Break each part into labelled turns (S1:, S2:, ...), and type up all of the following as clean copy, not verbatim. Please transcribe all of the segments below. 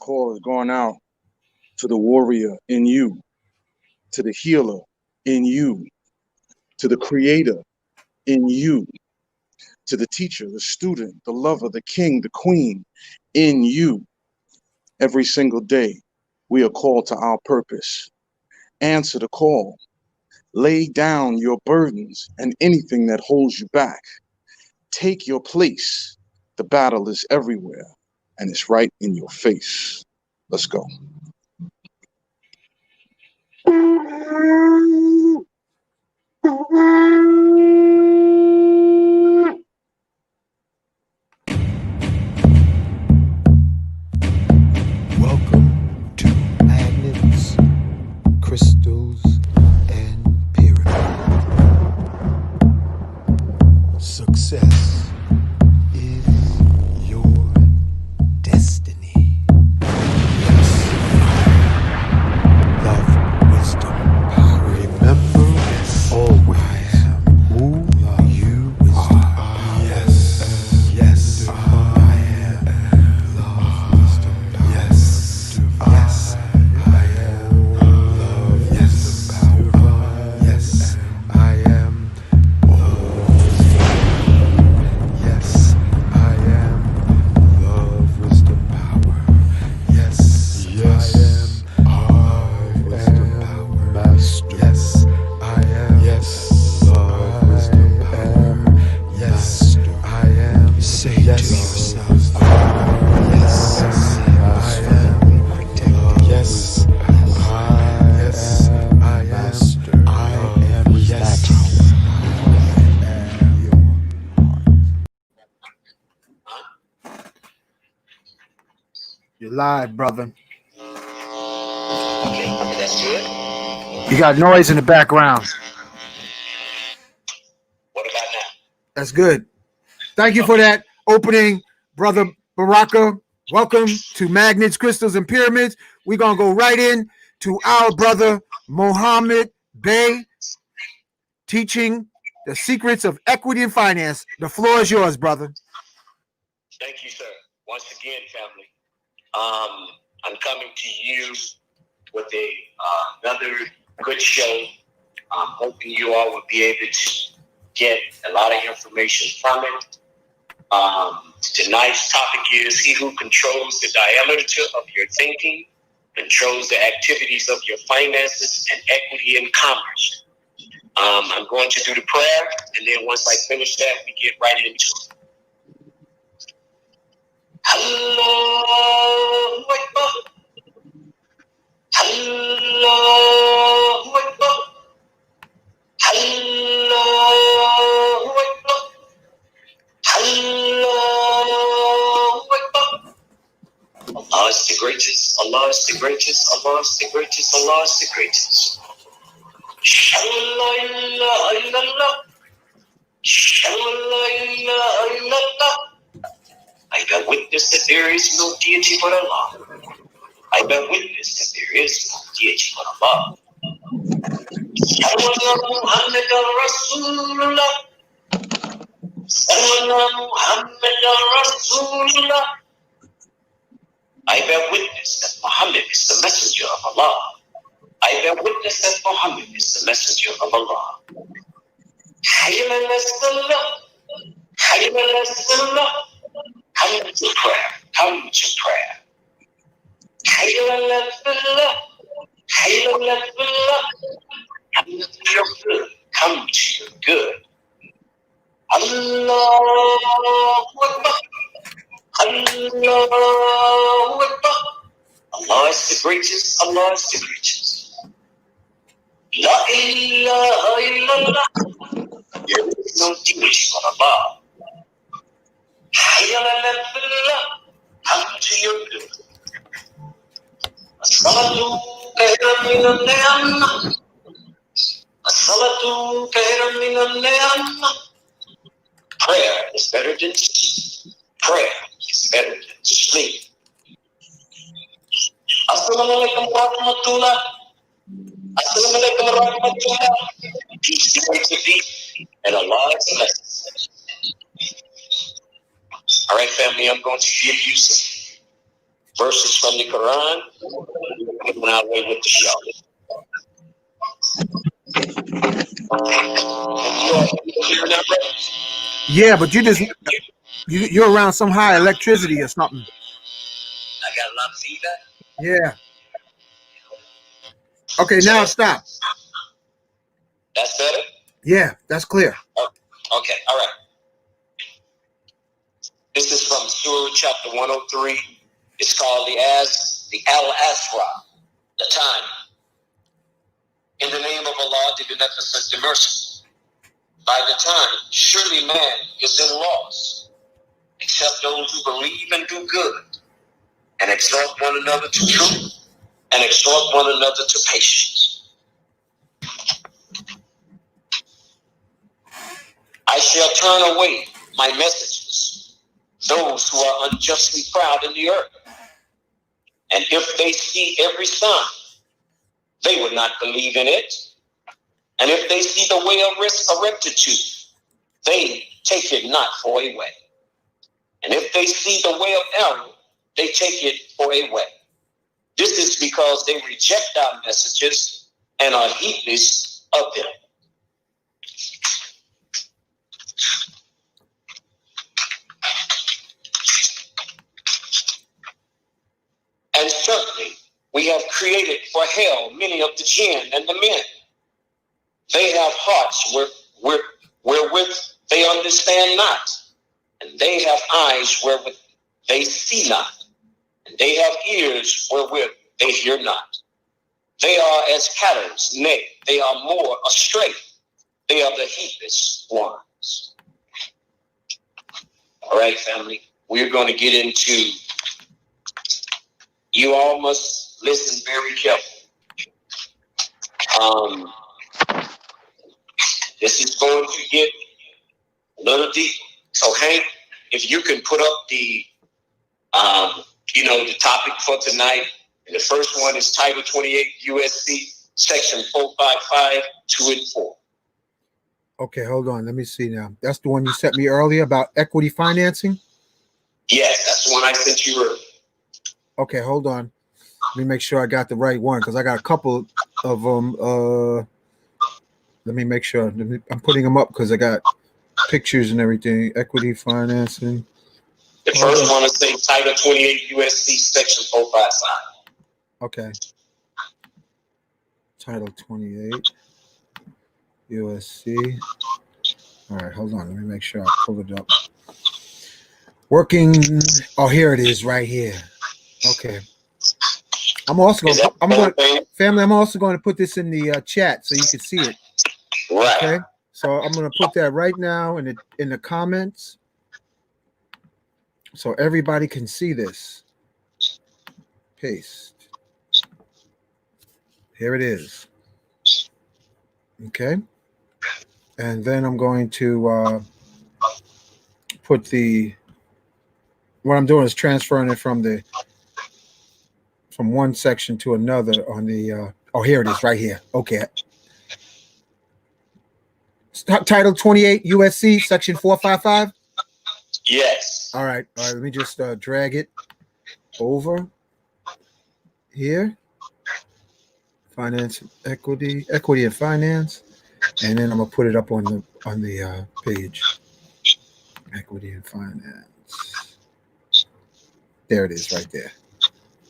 S1: call is going out to the warrior in you, to the healer in you, to the creator in you, to the teacher, the student, the lover, the king, the queen in you. Every single day, we are called to our purpose. Answer the call. Lay down your burdens and anything that holds you back. Take your place. The battle is everywhere, and it's right in your face. Let's go.
S2: Welcome to Magnets, Crystals, and Pyramids. Success is your destiny. Yes. Love, wisdom, power. Remember, yes, always I am who you are. Yes, yes, I am. Love, wisdom, power. Yes, yes, I am. Love, yes, power. Yes, I am. Yes, I am. Love, wisdom, power. Yes, yes, I am. Love, wisdom, power. Master. Yes, I am. Yes, love, wisdom, power. Yes, I am. You say yes, to yourself. Yes, I am. Protected. Yes, yes, I am. Master. I am. Yes. You're live, brother.
S3: Okay, that's good.
S2: You got noise in the background.
S3: What about now?
S2: That's good. Thank you for that opening, brother Baraka. Welcome to Magnets, Crystals, and Pyramids. We're going to go right in to our brother Muhammed Bey, teaching the secrets of equity and finance. The floor is yours, brother.
S3: Thank you, sir. Once again, family, I'm coming to you with another good show. I'm hoping you all will be able to get a lot of information from it. Tonight's topic is he who controls the diameter of your thinking, controls the activities of your finances and equity and commerce. I'm going to do the prayer, and then once I finish that, we get right into it. Allahu Akbar. Allahu Akbar. Allahu Akbar. Allahu Akbar. Allah is the greatest. Allah is the greatest. Allah is the greatest. Allah is the greatest. Shalla ilaha illallah. Shalla ilaha illallah. I bear witness that there is no deity but Allah. I bear witness that there is no deity but Allah. Sallallahu Muhammad Rasulullah. Sallallahu Muhammad Rasulullah. I bear witness that Muhammad is the messenger of Allah. I bear witness that Muhammad is the messenger of Allah. Hayya ala salah. Hayya ala salah. Come to prayer. Come to prayer. Hayya ala salah. Hayya ala salah. Come to your good. Come to your good. Allahu Akbar. Allahu Akbar. Allah is the greatest. Allah is the greatest. La ilaha illallah. There is no deity but Allah. Hayya ala salah. Come to your good. As-salatu khairan min al-ni'amah. As-salatu khairan min al-ni'amah. Prayer is better than sleep. Prayer is better than sleep. Assalamu alaikum wa rahmatullah. Assalamu alaikum wa rahmatullah. Peace be to thee, and Allah's blessings. All right, family, I'm going to give you some verses from the Quran, and on our way with the show.
S2: Yeah, but you're around some high electricity or something.
S3: I got a lot of feedback.
S2: Yeah. Okay, now stop.
S3: That's better?
S2: Yeah, that's clear.
S3: Okay, all right. This is from Surah chapter 103. It's called the Al-Asra, the time. In the name of Allah, the Beneficent, the Merciful. By the time, surely man is in loss, except those who believe and do good, and exhort one another to truth, and exhort one another to patience. I shall turn away my messages, those who are unjustly proud in the earth. And if they see every sign, they will not believe in it. And if they see the way of rectitude, they take it not for a way. And if they see the way of error, they take it for a way. This is because they reject our messages and are heedless of them. And certainly we have created for hell many of the jinn and the men. They have hearts wherewith they understand not, and they have eyes wherewith they see not, and they have ears wherewith they hear not. They are as cattle, nay, they are more astray. They are the heedless ones. All right, family, we're going to get into, you all must listen very carefully. This is going to get a little deep. So, Hank, if you can put up the, the topic for tonight. And the first one is Title 28 USC Section 455, 2 and 4.
S2: Okay, hold on. Let me see now. That's the one you sent me earlier about equity financing? Yes,
S3: that's the one I sent you earlier.
S2: Okay, hold on. Let me make sure I got the right one because I got a couple of them. Let me make sure. I'm putting them up because I got pictures and everything. Equity financing.
S3: The first one is say Title 28 USC Section 455.
S2: Okay. Title 28 USC. All right, hold on. Let me make sure I pull it up. Working. Oh, here it is, right here. Okay. I'm also going to put this in the chat so you can see it.
S3: Right.
S2: Okay. So I'm going to put that right now in the comments so everybody can see this. Paste. Here it is. Okay. And then I'm going to put what I'm doing is transferring it from one section to another on the here it is right here. Okay. Title 28 USC Section 455.
S3: Yes.
S2: All right. Let me just drag it over here. Finance, equity and finance, and then I'm gonna put it up on the page. Equity and finance. There it is, right there.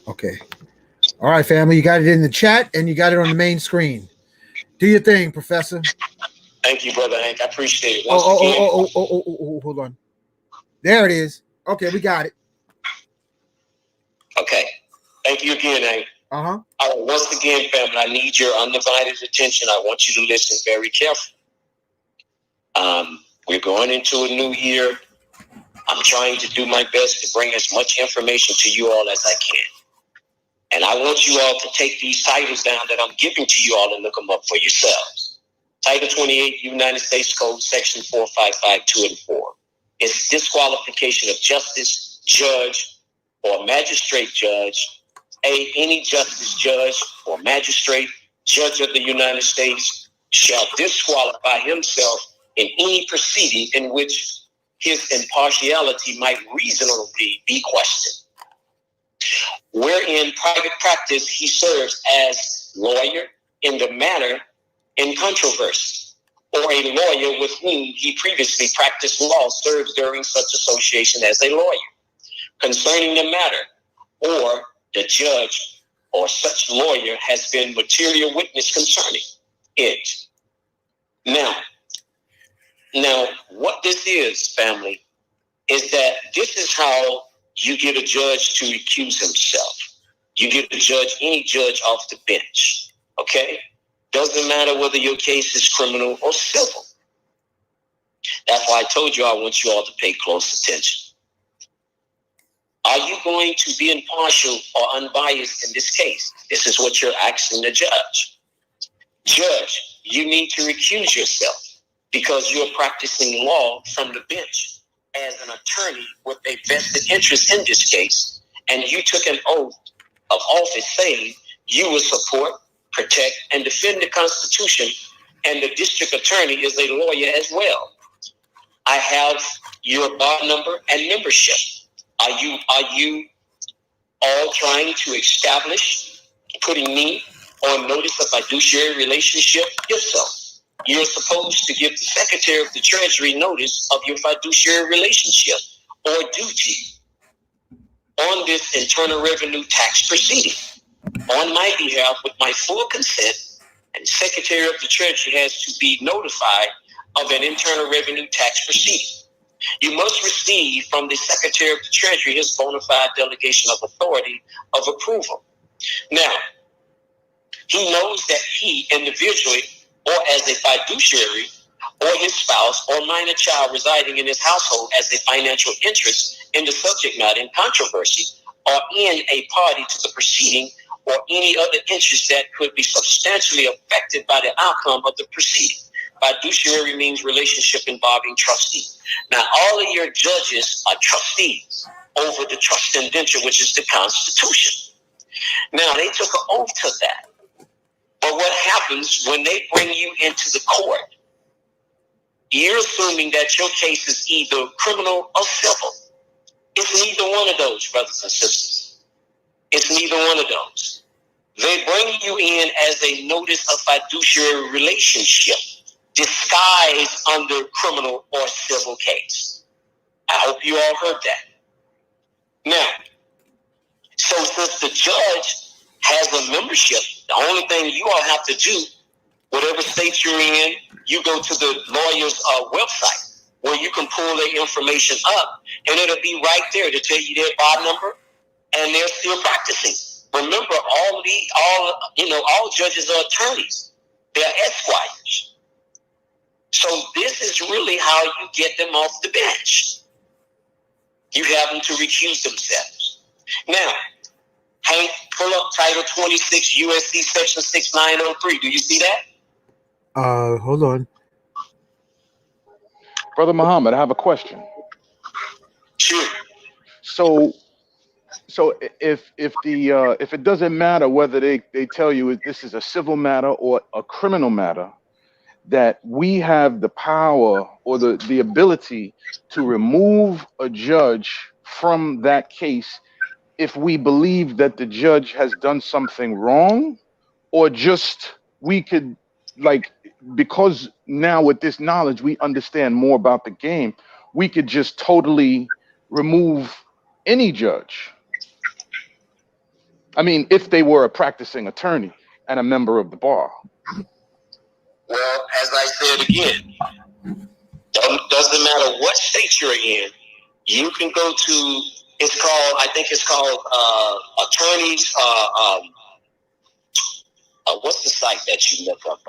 S2: Okay. All right, family. You got it in the chat and you got it on the main screen. Do your thing, Professor.
S3: Thank you, Brother Hank. I appreciate it.
S2: Hold on. There it is. Okay, we got it.
S3: Okay. Thank you again, Hank.
S2: Uh-huh.
S3: All right, once again, family, I need your undivided attention. I want you to listen very carefully. We're going into a new year. I'm trying to do my best to bring as much information to you all as I can. And I want you all to take these titles down that I'm giving to you all and look them up for yourselves. Title 28, United States Code, Section 455, 2 and 4. It's disqualification of justice, judge, or magistrate judge, any justice judge or magistrate, judge of the United States shall disqualify himself in any proceeding in which his impartiality might reasonably be questioned. where in private practice he serves as lawyer in the matter in controversy, or a lawyer with whom he previously practiced law serves during such association as a lawyer concerning the matter, or the judge or such lawyer has been material witness concerning it. Now, what this is, family, is that this is how you get a judge to recuse himself. You get any judge off the bench, okay? Doesn't matter whether your case is criminal or civil. That's why I told you I want you all to pay close attention. Are you going to be impartial or unbiased in this case? This is what you're asking the judge. Judge, you need to recuse yourself because you're practicing law from the bench as an attorney with a vested interest in this case, and you took an oath of office saying you will support, protect, and defend the Constitution, and the district attorney is a lawyer as well. I have your bar number and membership. Are you all trying to establish putting me on notice of fiduciary relationship? If so, you're supposed to give the Secretary of the Treasury notice of your fiduciary relationship or duty on this Internal Revenue tax proceeding on my behalf with my full consent, and Secretary of the Treasury has to be notified of an Internal Revenue tax proceeding. You must receive from the Secretary of the Treasury his bona fide delegation of authority of approval. Now, he knows that he individually or as a fiduciary or his spouse or minor child residing in his household as a financial interest in the subject matter in controversy or in a party to the proceeding or any other interest that could be substantially affected by the outcome of the proceeding. Fiduciary means relationship involving trustees. Now, all of your judges are trustees over the trust indenture, which is the Constitution. Now, they took an oath to that. But what happens when they bring you into the court, you're assuming that your case is either criminal or civil. It's neither one of those, brothers and sisters. It's neither one of those. They bring you in as a notice of fiduciary relationship, disguised under criminal or civil case. I hope you all heard that. Now, so since the judge has a membership, the only thing you all have to do, whatever state you're in, you go to the lawyer's website where you can pull their information up, and it'll be right there to tell you their bar number, and they're still practicing. Remember, all judges are attorneys. They're esquires. So this is really how you get them off the bench. You have them to recuse themselves. Now, Hank, pull up Title 26 USC Section 6903. Do you see that?
S2: Hold on.
S1: Brother Muhammad, I have a question.
S3: Sure.
S1: So if it doesn't matter whether they tell you this is a civil matter or a criminal matter, that we have the power or the ability to remove a judge from that case if we believe that the judge has done something wrong, or just we could, like, because now with this knowledge we understand more about the game, we could just totally remove any judge. I mean, if they were a practicing attorney and a member of the bar.
S3: Well, as I said again, doesn't matter what state you're in, you can go to, it's called attorneys, what's the site that you look up?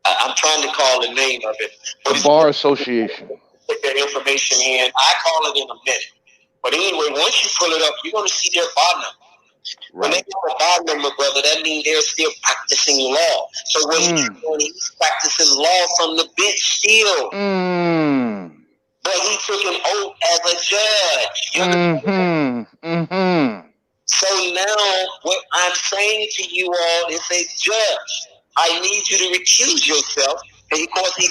S3: I'm trying to call the name of it.
S1: The Bar Association.
S3: Put their information in. I call it in a minute. But anyway, once you pull it up, you're going to see their bar number. Right. When they have a bar number, brother, that means they're still practicing law. So what he's doing, he's practicing law from the bench still. But he took an oath as a judge. So now what I'm saying to you all is, a judge, I need you to recuse yourself. And of course, he's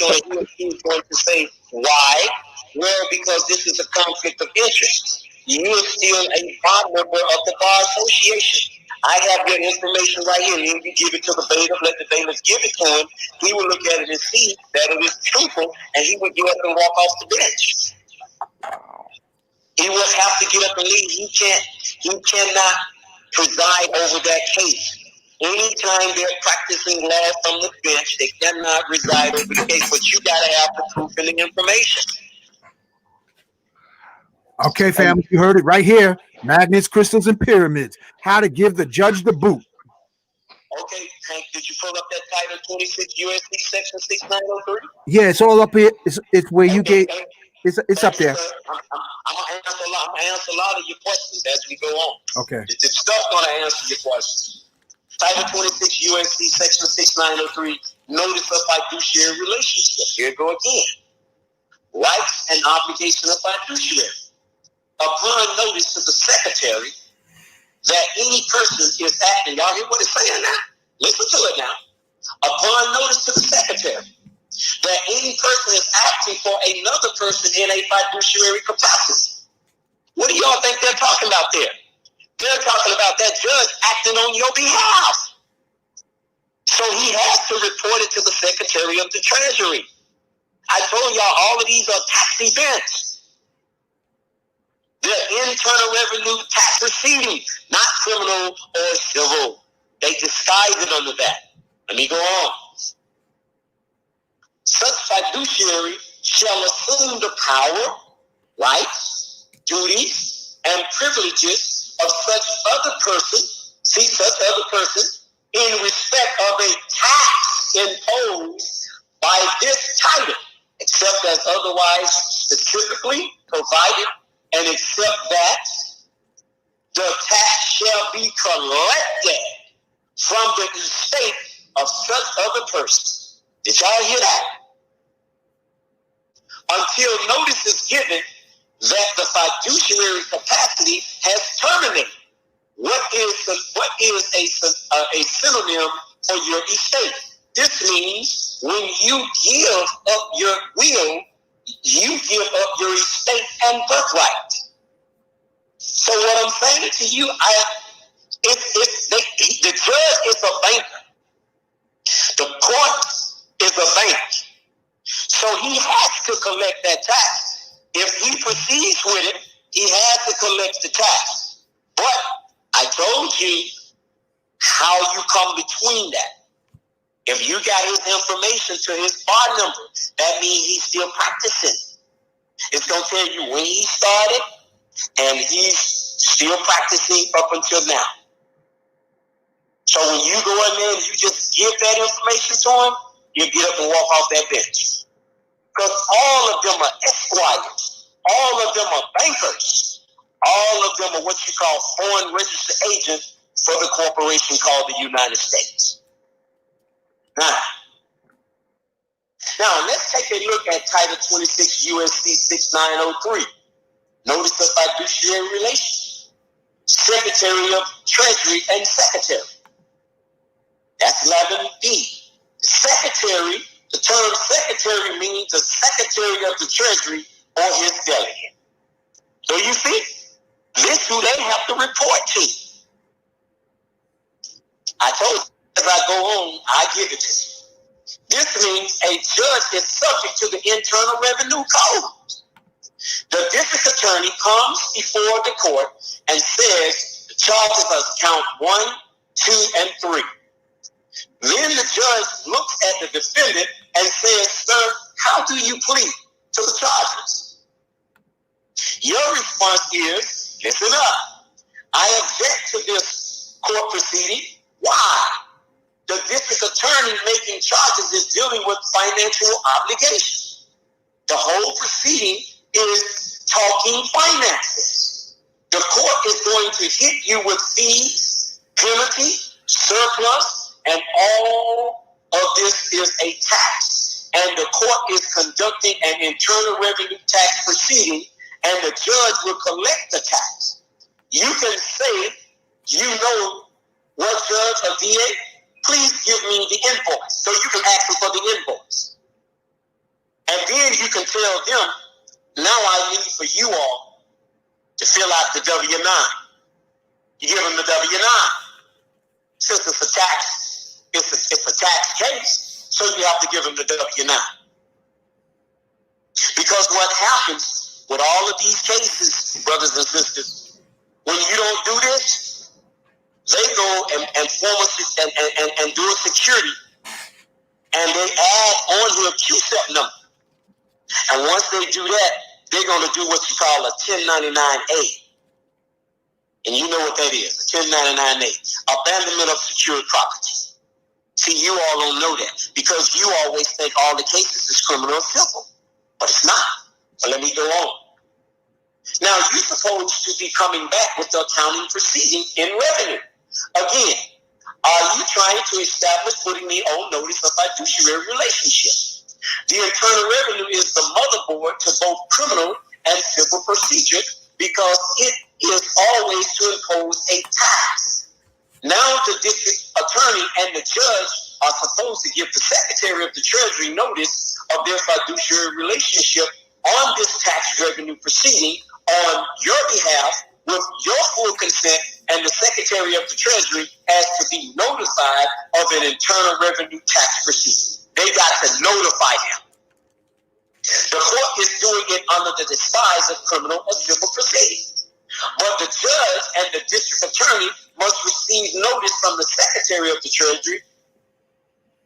S3: going to say, why? Well, because this is a conflict of interest. you are still a bar member of the Bar Association. I have your information right here. And you give it to the bailiff, let the bailiff give it to him. He will look at it and see that it is truthful, and he would get up and walk off the bench. He will have to get up and leave. He cannot preside over that case. Anytime they're practicing law from the bench, they cannot reside over the case, but you got to have the proof and the information.
S2: Okay, family, you heard it right here. Magnets, crystals, and pyramids. How to give the judge the boot.
S3: Okay, Hank, did you pull up that Title 26 USC Section 6903?
S2: Yeah, it's all up here. It's where you get. It's up there.
S3: I'm gonna answer a lot of your questions as we go on.
S2: Okay.
S3: The stuff's gonna answer your questions. Title 26 USC Section 6903, Notice of Fiduciary Relationship. Here we go again. Rights and obligation of fiduciary. Upon notice to the secretary that any person is acting, y'all hear what it's saying now? Listen to it now. Upon notice to the secretary that any person is acting for another person in a fiduciary capacity. What do y'all think they're talking about there? They're talking about that judge acting on your behalf. So he has to report it to the Secretary of the Treasury. I told y'all all of these are tax events. They're internal revenue tax proceedings, not criminal or civil. They disguise it under that. Let me go on. Such fiduciary shall assume the power, rights, duties, and privileges of such other person, in respect of a tax imposed by this title, except as otherwise specifically provided, and except that the tax shall be collected from the estate of such other person. Did y'all hear that? Until notice is given that the fiduciary capacity has terminated. What is a synonym for your estate? This means when you give up your will, you give up your estate and birthright. So what I'm saying to you, the judge is a banker. The court is a bank. So he has to collect that tax. If he proceeds with it, he has to collect the tax. But I told you how you come between that. If you got his information to his bar number, that means he's still practicing. It's going to tell you when he started, and he's still practicing up until now. So when you go in there and you just give that information to him, you get up and walk off that bench. Because all of them are esquires. All of them are bankers. All of them are what you call foreign registered agents for the corporation called the United States. Now, let's take a look at Title 26 USC 6903. Notice of fiduciary relations. Secretary of Treasury and Secretary. That's 11B. Secretary, the term secretary means the Secretary of the Treasury or his delegate. So you see, this is who they have to report to. I told you as I go on, I give it to you. This means a judge is subject to the Internal Revenue Code. The district attorney comes before the court and says the charges are count 1, 2, and 3. Then the judge looks at the defendant and says, sir, how do you plead to the charges? Your response is, listen up. I object to this court proceeding. Why? The district attorney making charges is dealing with financial obligations. The whole proceeding is talking finances. The court is going to hit you with fees, penalty, surplus, and all of this is a tax. And the court is conducting an internal revenue tax proceeding, and the judge will collect the tax. You can say, you know what, judge or DA, please give me the invoice. So you can ask them for the invoice. And then you can tell them, now I need for you all to fill out the W-9. You give them the W-9. Since it's a tax, it's a tax case, so you have to give them the W-9. Because what happens with all of these cases, brothers and sisters, when you don't do this, they go and form and do a security, and they add on your QSEP number. And once they do that, they're going to do what you call a 1099A. And you know what that is, a 1099A, abandonment of secured property. See, you all don't know that because you always think all the cases is criminal or civil, but it's not. So let me go on. Now, you're supposed to be coming back with the accounting proceeding in revenue. Again, are you trying to establish putting me on notice of fiduciary relationship? The Internal Revenue is the motherboard to both criminal and civil procedure because it is always to impose a tax. Now the district attorney and the judge are supposed to give the Secretary of the Treasury notice of their fiduciary relationship on this tax revenue proceeding on your behalf with your full consent, and the Secretary of the Treasury has to be notified of an Internal Revenue tax proceeding. They got to notify him. The court is doing it under the disguise of criminal or civil proceedings. But the judge and the district attorney must receive notice from the Secretary of the Treasury.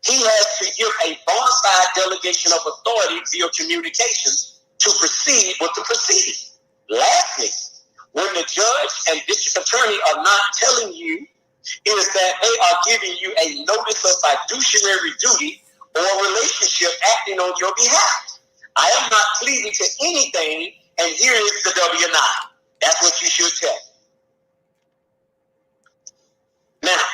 S3: He has to give a bona fide delegation of authority via communications to proceed with the proceeding. Lastly, when the judge and district attorney are not telling you is that they are giving you a notice of fiduciary duty or relationship acting on your behalf. I am not pleading to anything, and here is the W-9. That's what you should tell. Now,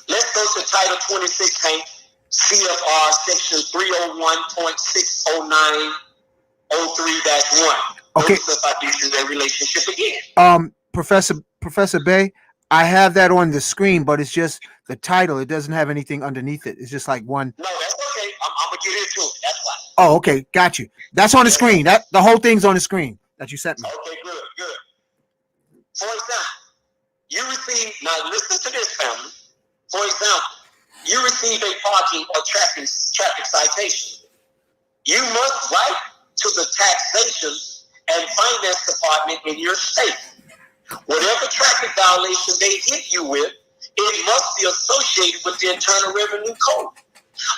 S3: let's go to Title 26, Hank, CFR Section 301.60903-1.
S2: Okay.
S3: Notice of fiduciary relationship again.
S2: Professor Bay, I have that on the screen, but it's just the title. It doesn't have anything underneath it. It's just like one.
S3: No, that's okay. I'm gonna get into it. That's why.
S2: Oh, okay, got you. That's on the screen. That the whole thing's on the screen that you sent me.
S3: Okay, good. For example, you receive, now listen to this, family. For example, you receive a parking or traffic citation. You must write to the taxation and finance department in your state. Whatever traffic violation they hit you with, it must be associated with the Internal Revenue Code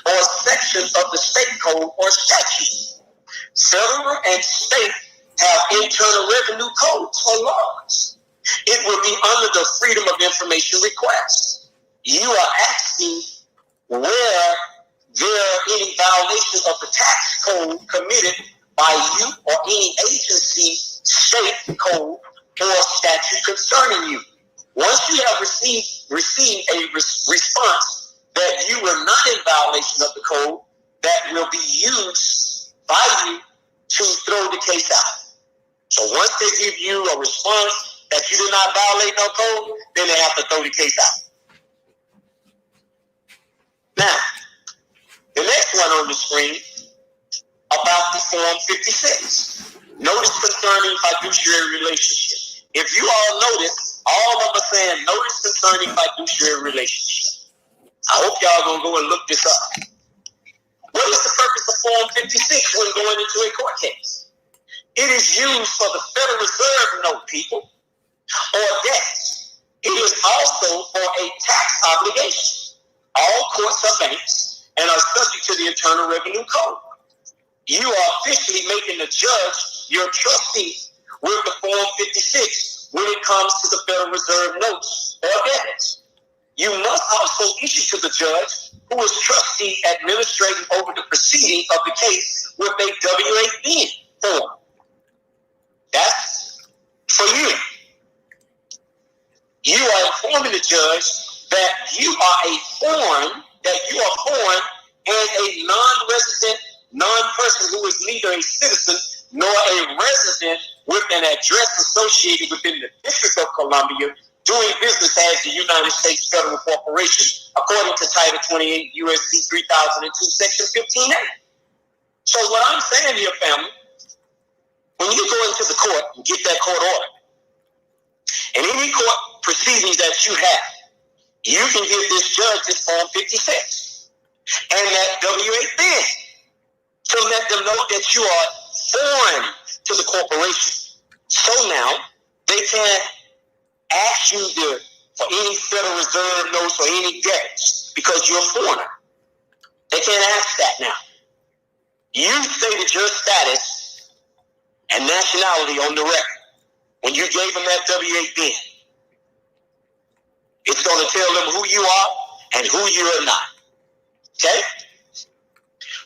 S3: or section of the state code or statute. Federal and state have internal revenue codes or laws. It will be under the Freedom of Information request. You are asking where there are any violations of the tax code committed by you or any agency, state code, or statute concerning you. Once you have received a response that you were not in violation of the code, that will be used by you to throw the case out. So once they give you a response that you did not violate no code, then they have to throw the case out. Now, the next one on the screen about the Form 56. Notice concerning fiduciary relationship. If you all notice, all of us saying notice concerning fiduciary relationship. I hope y'all gonna go and look this up. What is the purpose of Form 56 when going into a court case? It is used for the Federal Reserve note, people, or debts. It is also for a tax obligation. All courts are banks and are subject to the Internal Revenue Code. You are officially making the judge your trustee with the Form 56 when it comes to the Federal Reserve notes or debts. You must also issue to the judge, who is trustee administrating over the proceeding of the case, with a W-8B form. That's for you. You are informing the judge that you are foreign and a non-resident, non-person who is neither a citizen nor a resident with an address associated within the District of Columbia, doing business as the United States Federal Corporation, according to Title 28 USC 3002, Section 15A. So what I'm saying here, family, when you go into the court and get that court order, in any court proceedings that you have, you can give this judge this Form 56 and that W-8 bid to let them know that you are foreign to the corporation. So now they can't ask you for any Federal Reserve notes or any debts because you're a foreigner. They can't ask that now. You stated your status and nationality on the record when you gave them that W-8 bid. It's going to tell them who you are and who you are not. Okay?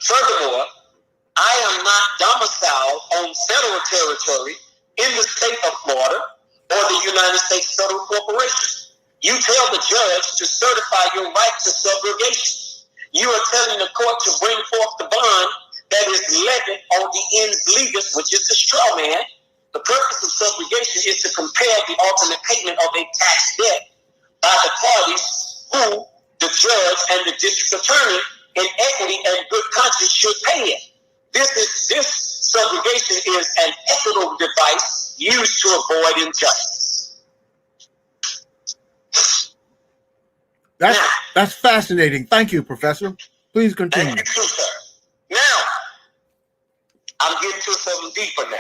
S3: Furthermore, I am not domiciled on federal territory in the state of Florida or the United States Federal Corporation. You tell the judge to certify your right to subrogation. You are telling the court to bring forth the bond that is levied on the ens legis, which is the straw man. The purpose of subrogation is to compare the ultimate payment of a tax debt by the parties who the judge and the district attorney in equity and good conscience should pay it. This subrogation is an equitable device used to avoid injustice.
S2: That's fascinating. Thank you, Professor. Please continue.
S3: Thank you, sir. Now, I'm getting to something deeper now.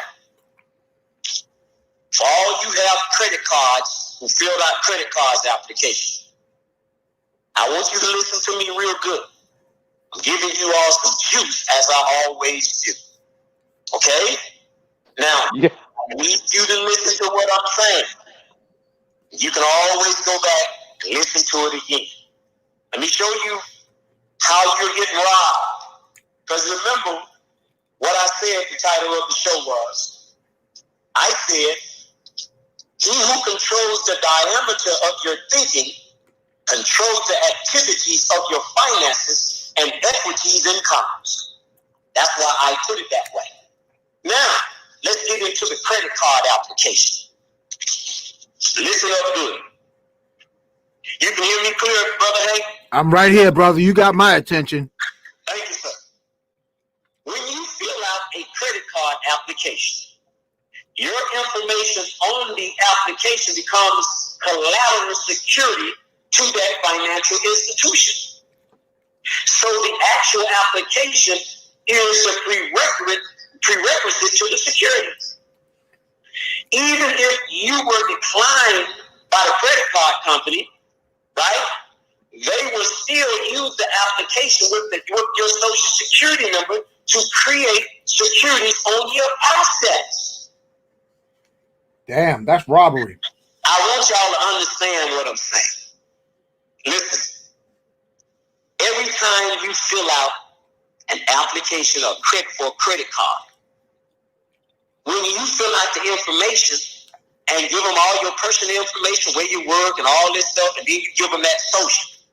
S3: For all you have credit cards who filled out credit cards application, I want you to listen to me real good. I'm giving you all some juice, as I always do. Okay? Now, I need you to listen to what I'm saying. You can always go back and listen to it again. Let me show you how you're getting robbed. Because remember, what I said, the title of the show was, I said, he who controls the diameter of your thinking controls the activities of your finances and equities in commerce. That's why I put it that way. Now, let's get into the credit card application. Listen up good. You can hear me clear, Brother Hank?
S2: I'm right here, brother. You got my attention.
S3: Thank you, sir. When you fill out a credit card application, your information on the application becomes collateral security to that financial institution. So the actual application is a prerequisite to the securities. Even if you were declined by the credit card company, right, they will still use the application with your social security number to create securities on your assets.
S2: Damn, that's robbery.
S3: I want y'all to understand what I'm saying. Listen, every time you fill out an application or credit for a credit card, when you fill out the information and give them all your personal information, where you work and all this stuff, and then you give them that social,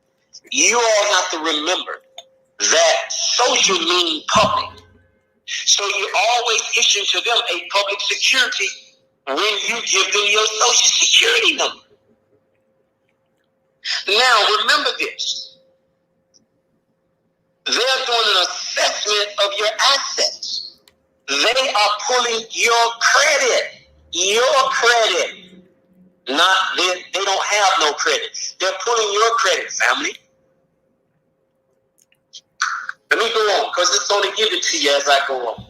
S3: you all have to remember that social means public. So you always issue to them a public security when you give them your social security number. Now, remember this. They're doing an assessment of your assets. They are pulling your credit. Not they don't have no credit. They're pulling your credit, family. Let me go on, because it's going to give it to you as I go on.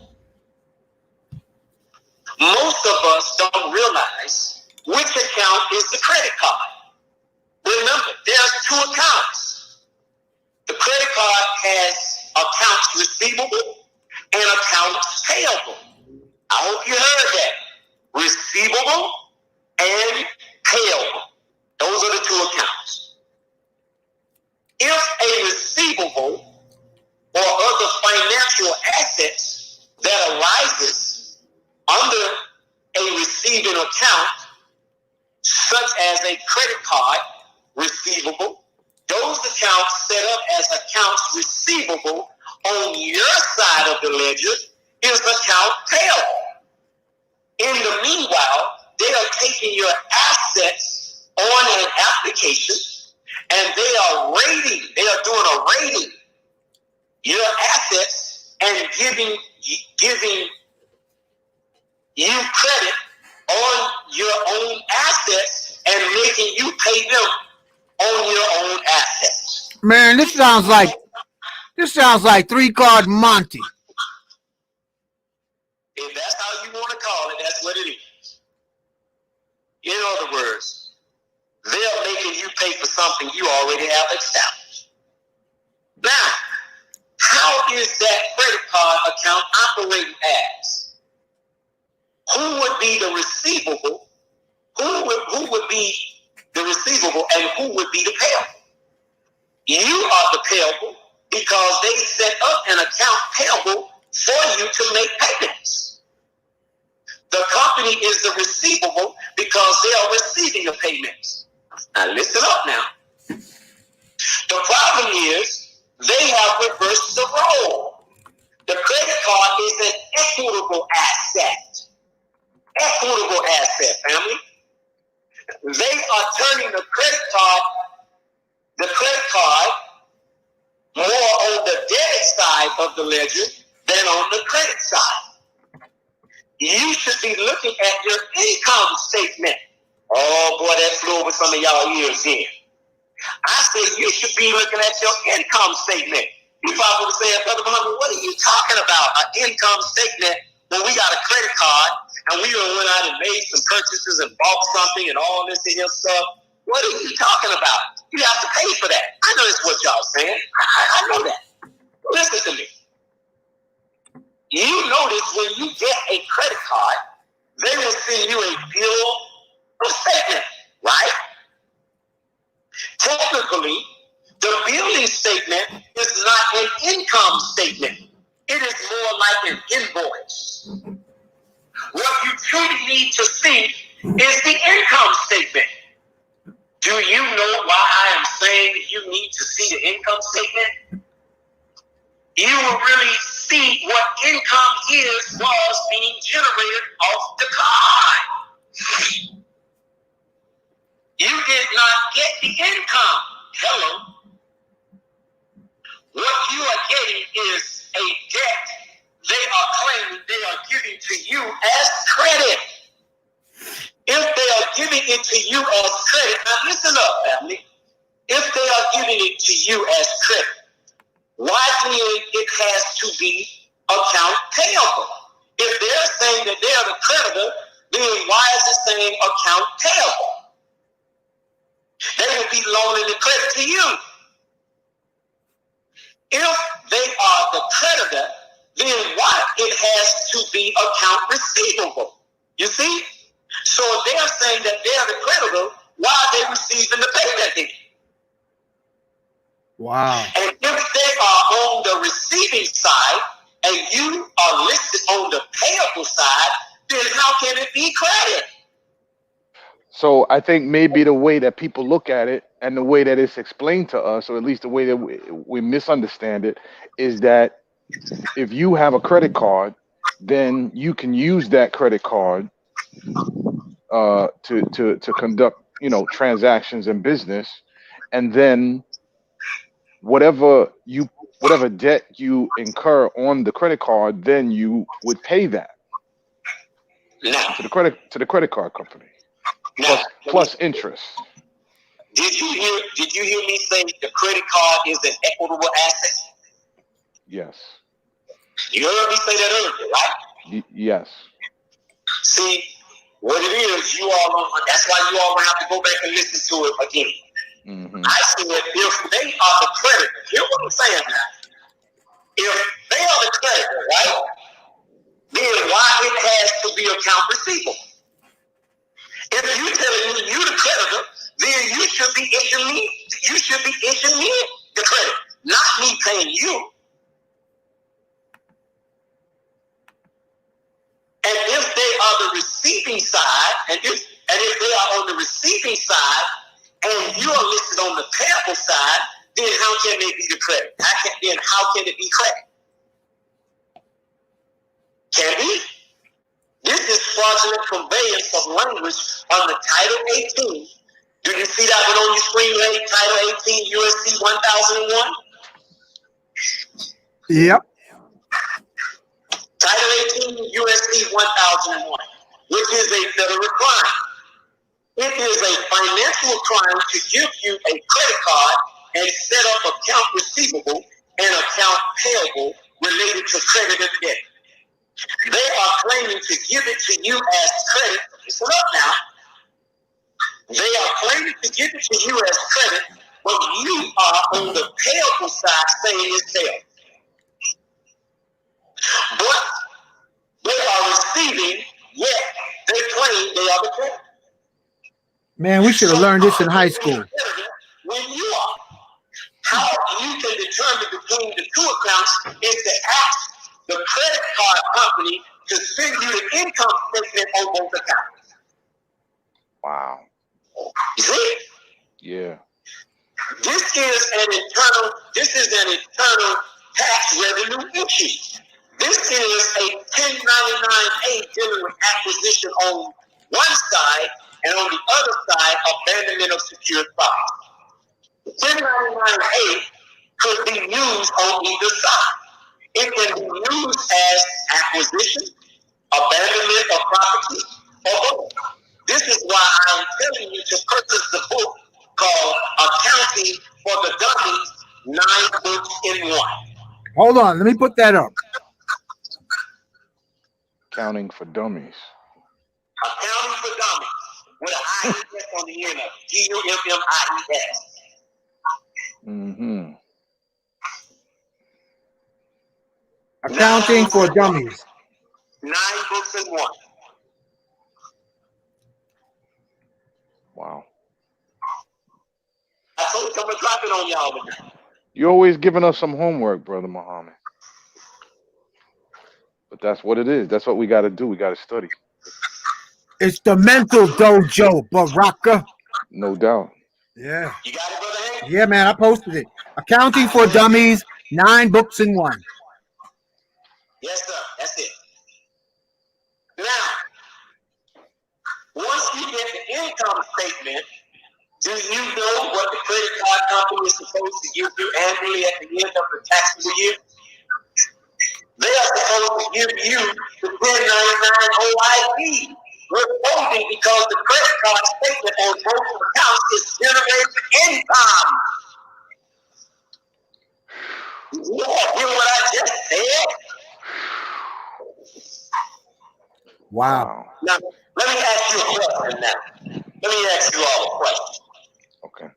S3: Most of us don't realize which account is the credit card. Remember, there's two accounts. The credit card has accounts receivable and accounts payable. I hope you heard that. Receivable and payable. Those are the two accounts. If a receivable or other financial assets that arises under a receiving account, such as a credit card receivable, those accounts set up as accounts receivable on your side of the ledger is account payable. In the meanwhile, they are taking your assets on an application and they are doing a rating your assets and giving you credit on your own assets and making you pay them on your own assets.
S2: Man, this sounds like 3-card Monty.
S3: If that's how you want to call it, that's what it is. In other words, they're making you pay for something you already have established. Now, how is that credit card account operating as? Who would be the receivable? Who would be the receivable and who would be the payable? You are the payable because they set up an account payable for you to make payments. The company is the receivable because they are receiving the payments. Now listen up now. The problem is they have reversed the role. The credit card is an equitable asset. Equitable asset, family. They are turning the credit card more on the debit side of the ledger than on the credit side. You should be looking at your income statement. Oh boy, that flew over some of y'all ears in. I said you should be looking at your income statement. You probably would say, Brother Muhammad, what are you talking about? An income statement when we got a credit card and we went out and made some purchases and bought something and all this and your stuff. What are you talking about? You have to pay for that. I know that's what y'all saying. I know that. Listen to me. You notice when you get a credit card, they will send you a bill of statement, right? Technically, the billing statement is not an income statement. It is more like an invoice. What you truly need to see is the income statement. Do you know why I am saying you need to see the income statement? You will really see what income was being generated off the card. You did not get the income. Hello. What you are getting is a debt they are claiming they are giving to you as credit. If they are giving it to you as credit, now listen up, family. If they are giving it to you as credit, why do it has to be account payable? If they're saying that they're the creditor, then why is it saying account payable? They would be loaning the credit to you. If they are the creditor, then why it has to be account receivable? You see? So they're saying that they're the creditor, why are they receiving the payment?
S2: Wow.
S3: And if they are on the receiving side and you are listed on the payable side, then how can it be credit?
S1: So I think maybe the way that people look at it and the way that it's explained to us, or at least the way that we misunderstand it, is that if you have a credit card, then you can use that credit card to conduct, transactions in business, and then whatever debt you incur on the credit card, then you would pay that to the credit card company plus interest.
S3: Did you hear me say the credit card is an equitable asset?
S1: Yes.
S3: You heard me say that earlier, right?
S1: Yes.
S3: See, what it is, that's why you all have to go back and listen to it again.
S1: Mm-hmm.
S3: I said, if they are the creditor, hear what I'm saying now. If they are the creditor, right, then why it has to be account receivable? If you telling me you the creditor, then you should be issuing me the credit, not me paying you. And if they are the receiving side, and if they are on the receiving side, and you are listed on the payable side, then how can they be the credit? How can it be credit? Can't be. This is fraudulent conveyance of language under Title 18. Do you see that one on your screen, lady? Title 18, USC 1001?
S2: Yep.
S3: Title 18 18 USC 1001, which is a federal crime. It is a financial crime to give you a credit card and set up account receivable and account payable related to creditor debt. They are claiming to give it to you as credit. Listen up now. They are claiming to give it to you as credit, but you are on the payable side saying it's payable. But they are receiving, yet they claim they are the credit.
S2: Man, we should have learned this in high school.
S3: When you are, how you can determine between the two accounts is to ask the credit card company to send you the income statement on both accounts.
S1: Wow.
S3: You see? Yeah. This is an internal tax revenue issue. This is a 1099-A dealing with acquisition on one side, and on the other side, abandonment of secured property. 1099-A could be used on either side. It can be used as acquisition, abandonment of property, or both. This is why I'm telling you to purchase the book called Accounting for the Dummies, 9 Books in 1.
S2: Hold on, let me put that up.
S1: Accounting for Dummies.
S3: Accounting for Dummies. With an IES on the end of it. DUMMIES.
S1: Mm-hmm.
S2: Accounting for Dummies.
S3: 9 books in 1.
S1: Wow.
S3: I told you I'm gonna drop it on y'all tonight.
S1: You're always giving us some homework, Brother Muhammad. But that's what it is. That's what we got to do. We got to study.
S2: It's the mental dojo, Baraka.
S1: No doubt.
S2: Yeah.
S3: You got it, Brother Hank?
S2: Yeah, man, I posted it. Accounting for Dummies, 9 books in 1.
S3: Yes, sir. That's it. Now, once you get the income statement, do you know what the credit card company is supposed to give you annually at the end of the taxable year? They are supposed to give you the 1099 OID withholding because the credit card statement on both accounts is generating income. Yeah, hear what I just said?
S2: Wow.
S3: Now, let me ask you a question now. Let me ask you all a question.
S1: Okay.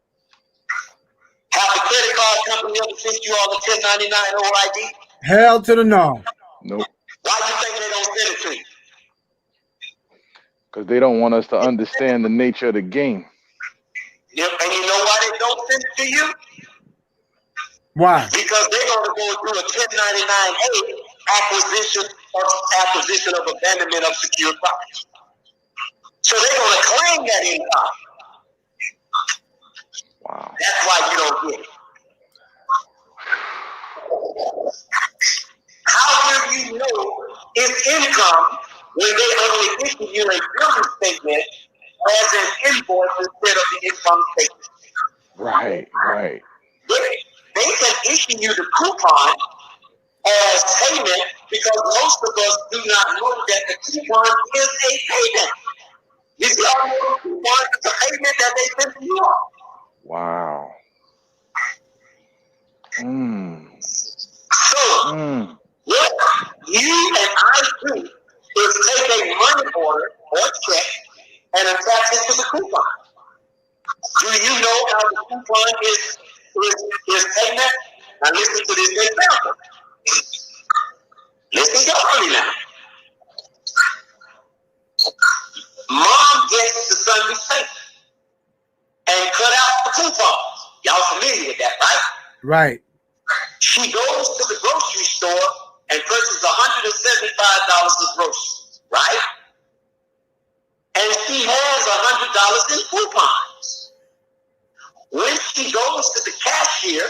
S3: Have the credit card company ever sent you all the 1099 OID?
S2: Hell to the no.
S1: Nope.
S3: Why do you think they don't send it to you?
S1: Because they don't want us to understand the nature of the game.
S3: Yep. And you know why they don't send it to you?
S2: Why?
S3: Because they're going to go through a 1099-A acquisition of abandonment of secured property. So they're going to claim that income.
S1: Wow.
S3: That's why you don't get it. How will you know it's income when they only issue you a billing statement as an invoice instead of the income statement?
S1: Right, right.
S3: They can issue you the coupon as payment because most of us do not know that the coupon is a payment. You see how the coupon is a payment that they send to you?
S1: Wow.
S3: So, what you and I do is take a money order or check and attach it to the coupon. Do you know how the coupon is payment? Now listen to this example. Listen carefully now. Mom gets the Sunday paper and cut out the coupons. Y'all familiar with that, right?
S2: Right.
S3: She goes to the grocery store and purchases $175 of groceries, right? And she has $100 in coupons. When she goes to the cashier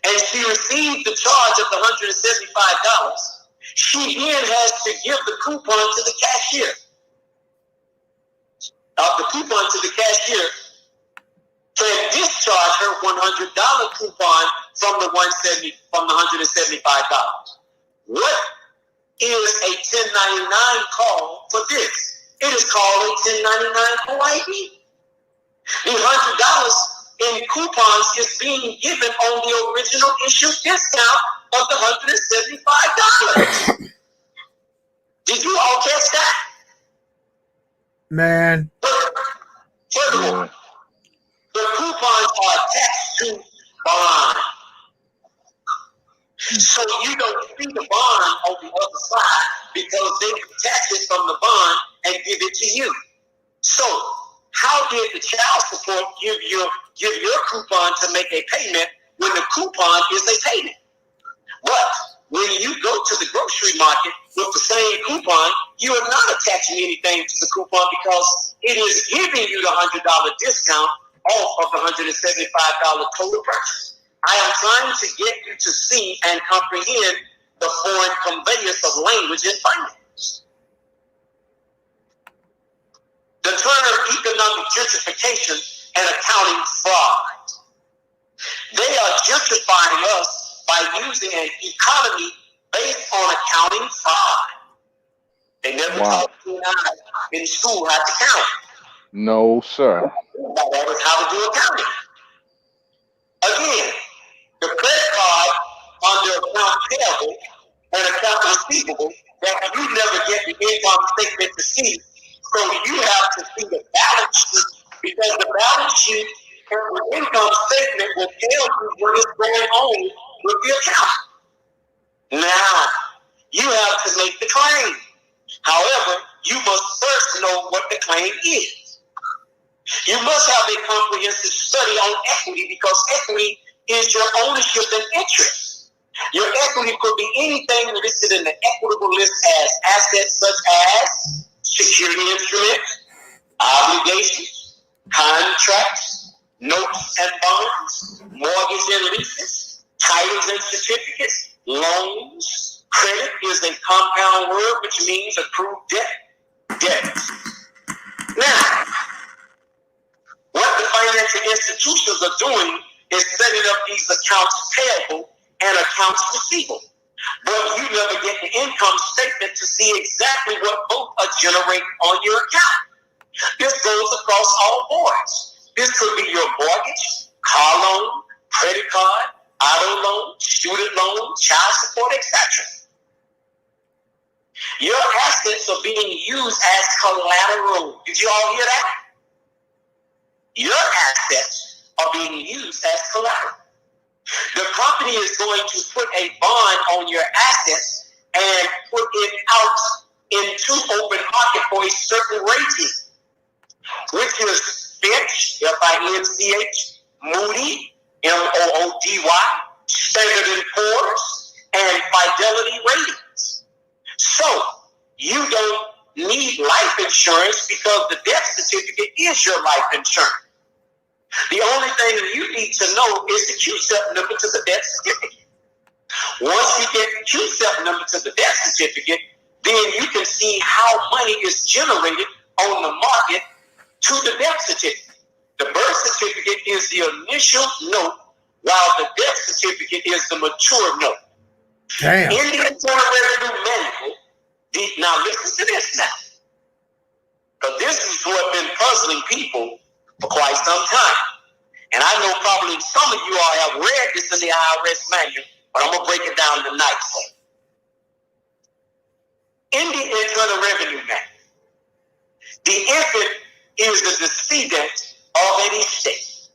S3: and she receives the charge of the $175, she then has to give the coupon to the cashier. The coupon to the cashier can discharge her $100 coupon from the $175. What is a 1099 called for this? It is called a 1099 OID. The $100 in coupons is being given on the original issue discount of the $175. Did you all catch that?
S2: Man.
S3: Furthermore, the coupons are attached to bond. So you don't see the bond on the other side because they detach it from the bond and give it to you. So how did the child support give your coupon to make a payment when the coupon is a payment? But when you go to the grocery market with the same coupon, you are not attaching anything to the coupon because it is giving you the $100 discount off of the $175 total purchase. I am trying to get you to see and comprehend the foreign conveyance of language in finance. The term economic gentrification and accounting fraud. They are gentrifying us by using an economy based on accounting fraud. They never taught you in school how to count.
S4: No, sir.
S3: That was how to do accounting. Again, the credit card under account payable and account receivable that you never get the income statement to see. So you have to see the balance sheet because the balance sheet and the income statement will tell you what is going on with the account. Now, you have to make the claim. However, you must first know what the claim is. You must have a comprehensive study on equity because equity is your ownership and interest. Your equity could be anything listed in the equitable list as assets such as security instruments, obligations, contracts, notes and bonds, mortgage and leases, titles and certificates, loans. Credit is a compound word which means accrued debt. Now, what the financial institutions are doing is setting up these accounts payable and accounts receivable. But you never get the income statement to see exactly what both are generating on your account. This goes across all boards. This could be your mortgage, car loan, credit card, auto loan, student loan, child support, etc. Your assets are being used as collateral. Did you all hear that? Your assets are being used as collateral. The company is going to put a bond on your assets and put it out into open market for a certain rating, which is Fitch, F-I-N-C-H, Moody, M-O-O-D-Y, Standard & Poor's, and Fidelity Ratings. So you don't need life insurance because the death certificate is your life insurance. The only thing you need to know is the QSEP number to the death certificate. Once you get the QSEP number to the death certificate, then you can see how money is generated on the market to the death certificate. The birth certificate is the initial note, while the death certificate is the mature note.
S2: Damn.
S3: In the Internal Revenue Manual, now listen to this now, because this is what's been puzzling people for quite some time. And I know probably some of you all have read this in the IRS manual, but I'm going to break it down tonight. In the Internal Revenue Manual, the infant is the decedent of any estate.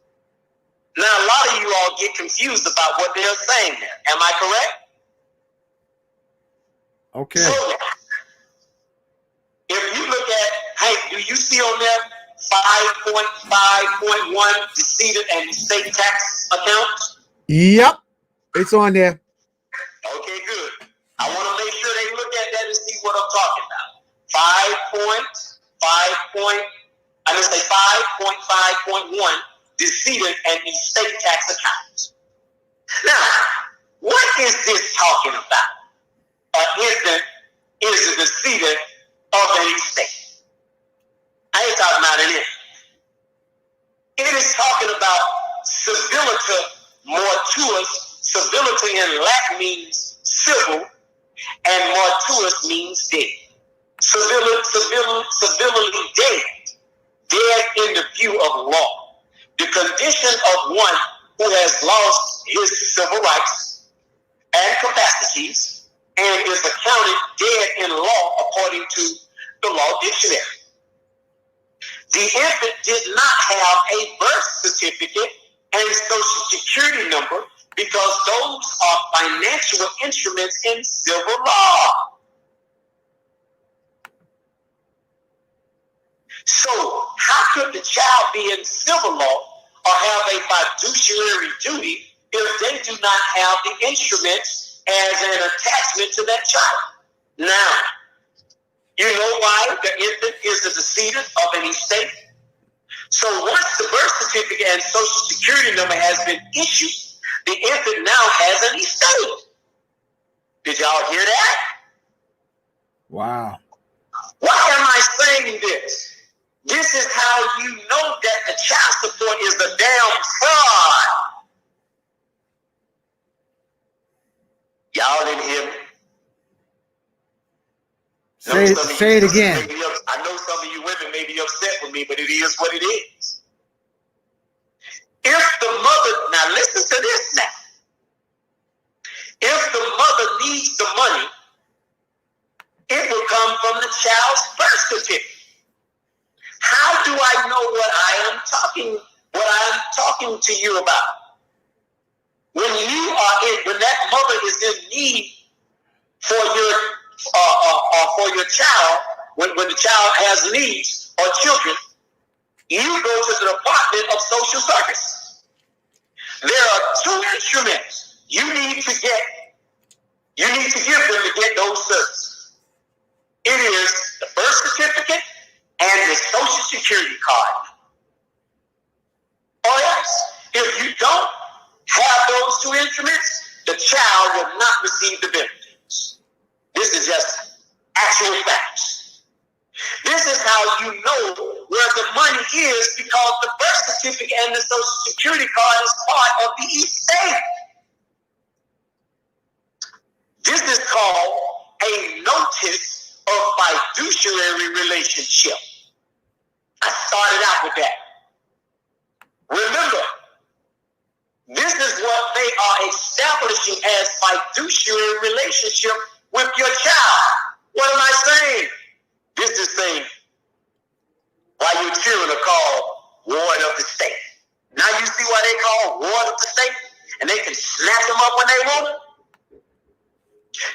S3: Now, a lot of you all get confused about what they're saying there. Am I correct?
S2: Okay.
S3: So, if you look at, hey, do you see on there 5.5.1 decedent and estate tax accounts?
S2: Yep. It's on there.
S3: Okay, good. I want to make sure they look at that and see what I'm talking about. 5.5.1 decedent and estate tax accounts. Now, what is this talking about? An infant is a decedent of an estate. I ain't talking about an infant. It is talking about civilita mortuus. Civility in Latin means civil, and mortuus means dead. Civilly dead. Dead in the view of law. The condition of one who has lost his civil rights and capacities and is accounted dead in law according to the law dictionary. The infant did not have a birth certificate and social security number because those are financial instruments in civil law. So how could the child be in civil law or have a fiduciary duty if they do not have the instruments as an attachment to that child? Now, you know why the infant is the decedent of an estate? So once the birth certificate and social security number has been issued, the infant now has an estate. Did y'all hear that?
S2: Wow.
S3: Why am I saying this? This is how you know that the child support is a damn fraud. Y'all didn't hear me?
S2: Say it again.
S3: I know some of you women may be upset with me, but it is what it is. If the mother, now listen to this now. If the mother needs the money, it will come from the child's birth certificate. How do I know what I'm talking to you about? When that mother is in need for your child, when the child has needs or children, you go to the Department of Social Services. There are two instruments you need to give them to get those services. It is the birth certificate and the social security card. Or else, if you don't have those two instruments, the child will not receive the benefits. This is just actual facts. This is how you know where the money is, because the birth certificate and the social security card is part of the estate. This is called a notice of fiduciary relationship. I started out with that. Remember, this is what they are establishing as fiduciary relationship with your child. What am I saying? This is saying why your children are called ward of the state. Now you see why they call ward of the state? And they can snatch them up when they want them?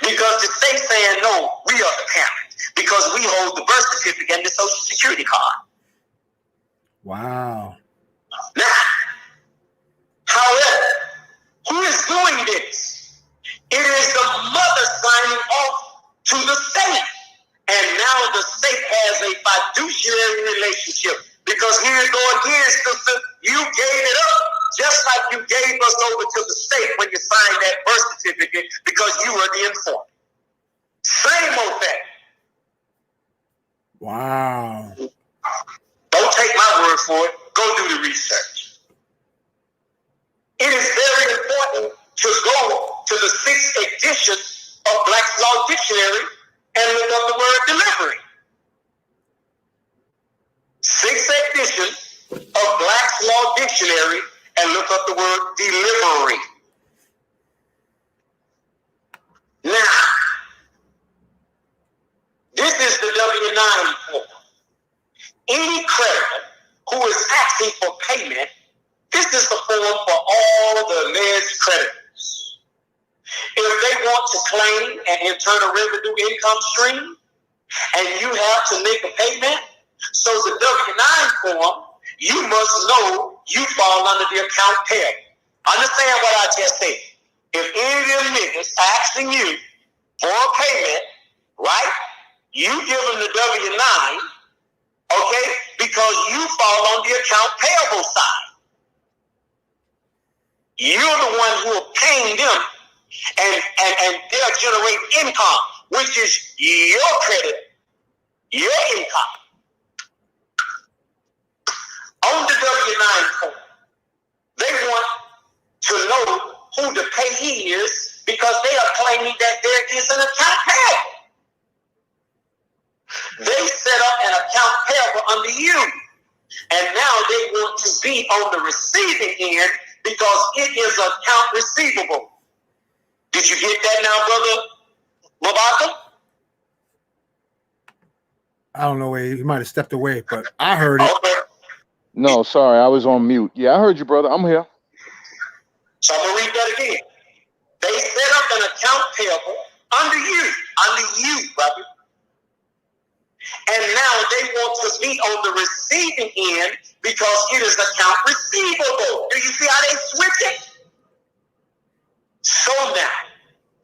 S3: Because the state saying, no, we are the parents. Because we hold the birth certificate and the social security card.
S2: Wow.
S3: Now, however, who is doing this? It is the mother signing off to the state. And now the state has a fiduciary relationship. Because here you go again, sister, you gave it up. Just like you gave us over to the state when you signed that birth certificate because you were the informant. Same old thing.
S2: Wow.
S3: Don't take my word for it. Go do the research. It is very important to go to the 6th edition of Black's Law Dictionary and look up the word delivery. 6th edition of Black's Law Dictionary and look up the word delivery. Now, this is the W-9 form. Any creditor who is asking for payment, this is the form for all the alleged creditors. If they want to claim an internal revenue income stream and you have to make a payment, so the W-9 form, you must know you fall under the account payable. Understand what I just said. If any of them niggas asking you for a payment, right, you give them the W-9, okay, because you fall on the account payable side. You're the one who are paying them, and they'll generate income, which is your credit, your income. On the W-9 form, they want to know who the payee is because they are claiming that there is an account payable. And now they want to be on the receiving end because it is account receivable. Did you get that now, Brother Mabaka?
S2: I don't know where he might have stepped away, but I heard it.
S3: Okay.
S4: No, sorry, I was on mute. Yeah, I heard you, brother. I'm here.
S3: So I'm going to read that again. They set up an account payable under you, brother. And now they want to be on the receiving end because it is account receivable. Do you see how they switch it? So now,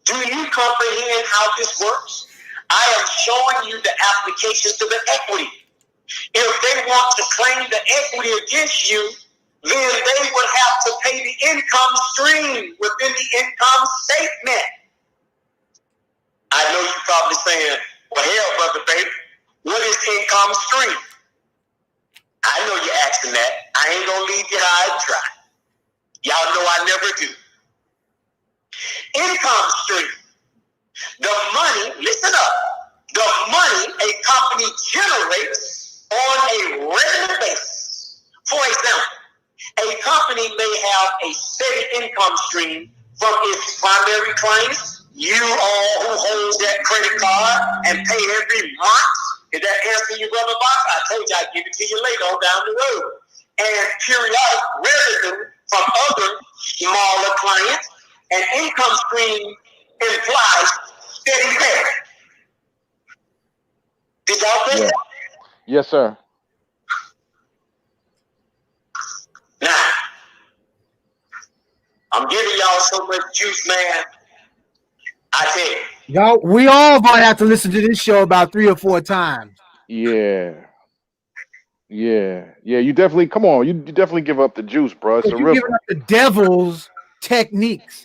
S3: do you comprehend how this works? I am showing you the applications to the equity. If they want to claim the equity against you, then they would have to pay the income stream within the income statement. I know you're probably saying, well, hell, brother, baby, what is income stream? I know you're asking that. I ain't going to leave you high and dry. Y'all know I never do. Income stream. The money, listen up, the money a company generates on a regular basis. For example, a company may have a steady income stream from its primary clients, you all who hold that credit card and pay every month. Did that answer your brother box? I told you I'd give it to you later on down the road. And periodic revenue from other smaller clients. An income stream implies steady pay. Did y'all get that?
S4: Yes, sir.
S3: Now, I'm giving y'all so much juice, man. I tell you.
S2: Y'all, we all might have to listen to this show about 3 or 4 times.
S4: Yeah. You definitely come on. You definitely give up the juice, bro. It's a
S2: You're giving up the devil's techniques.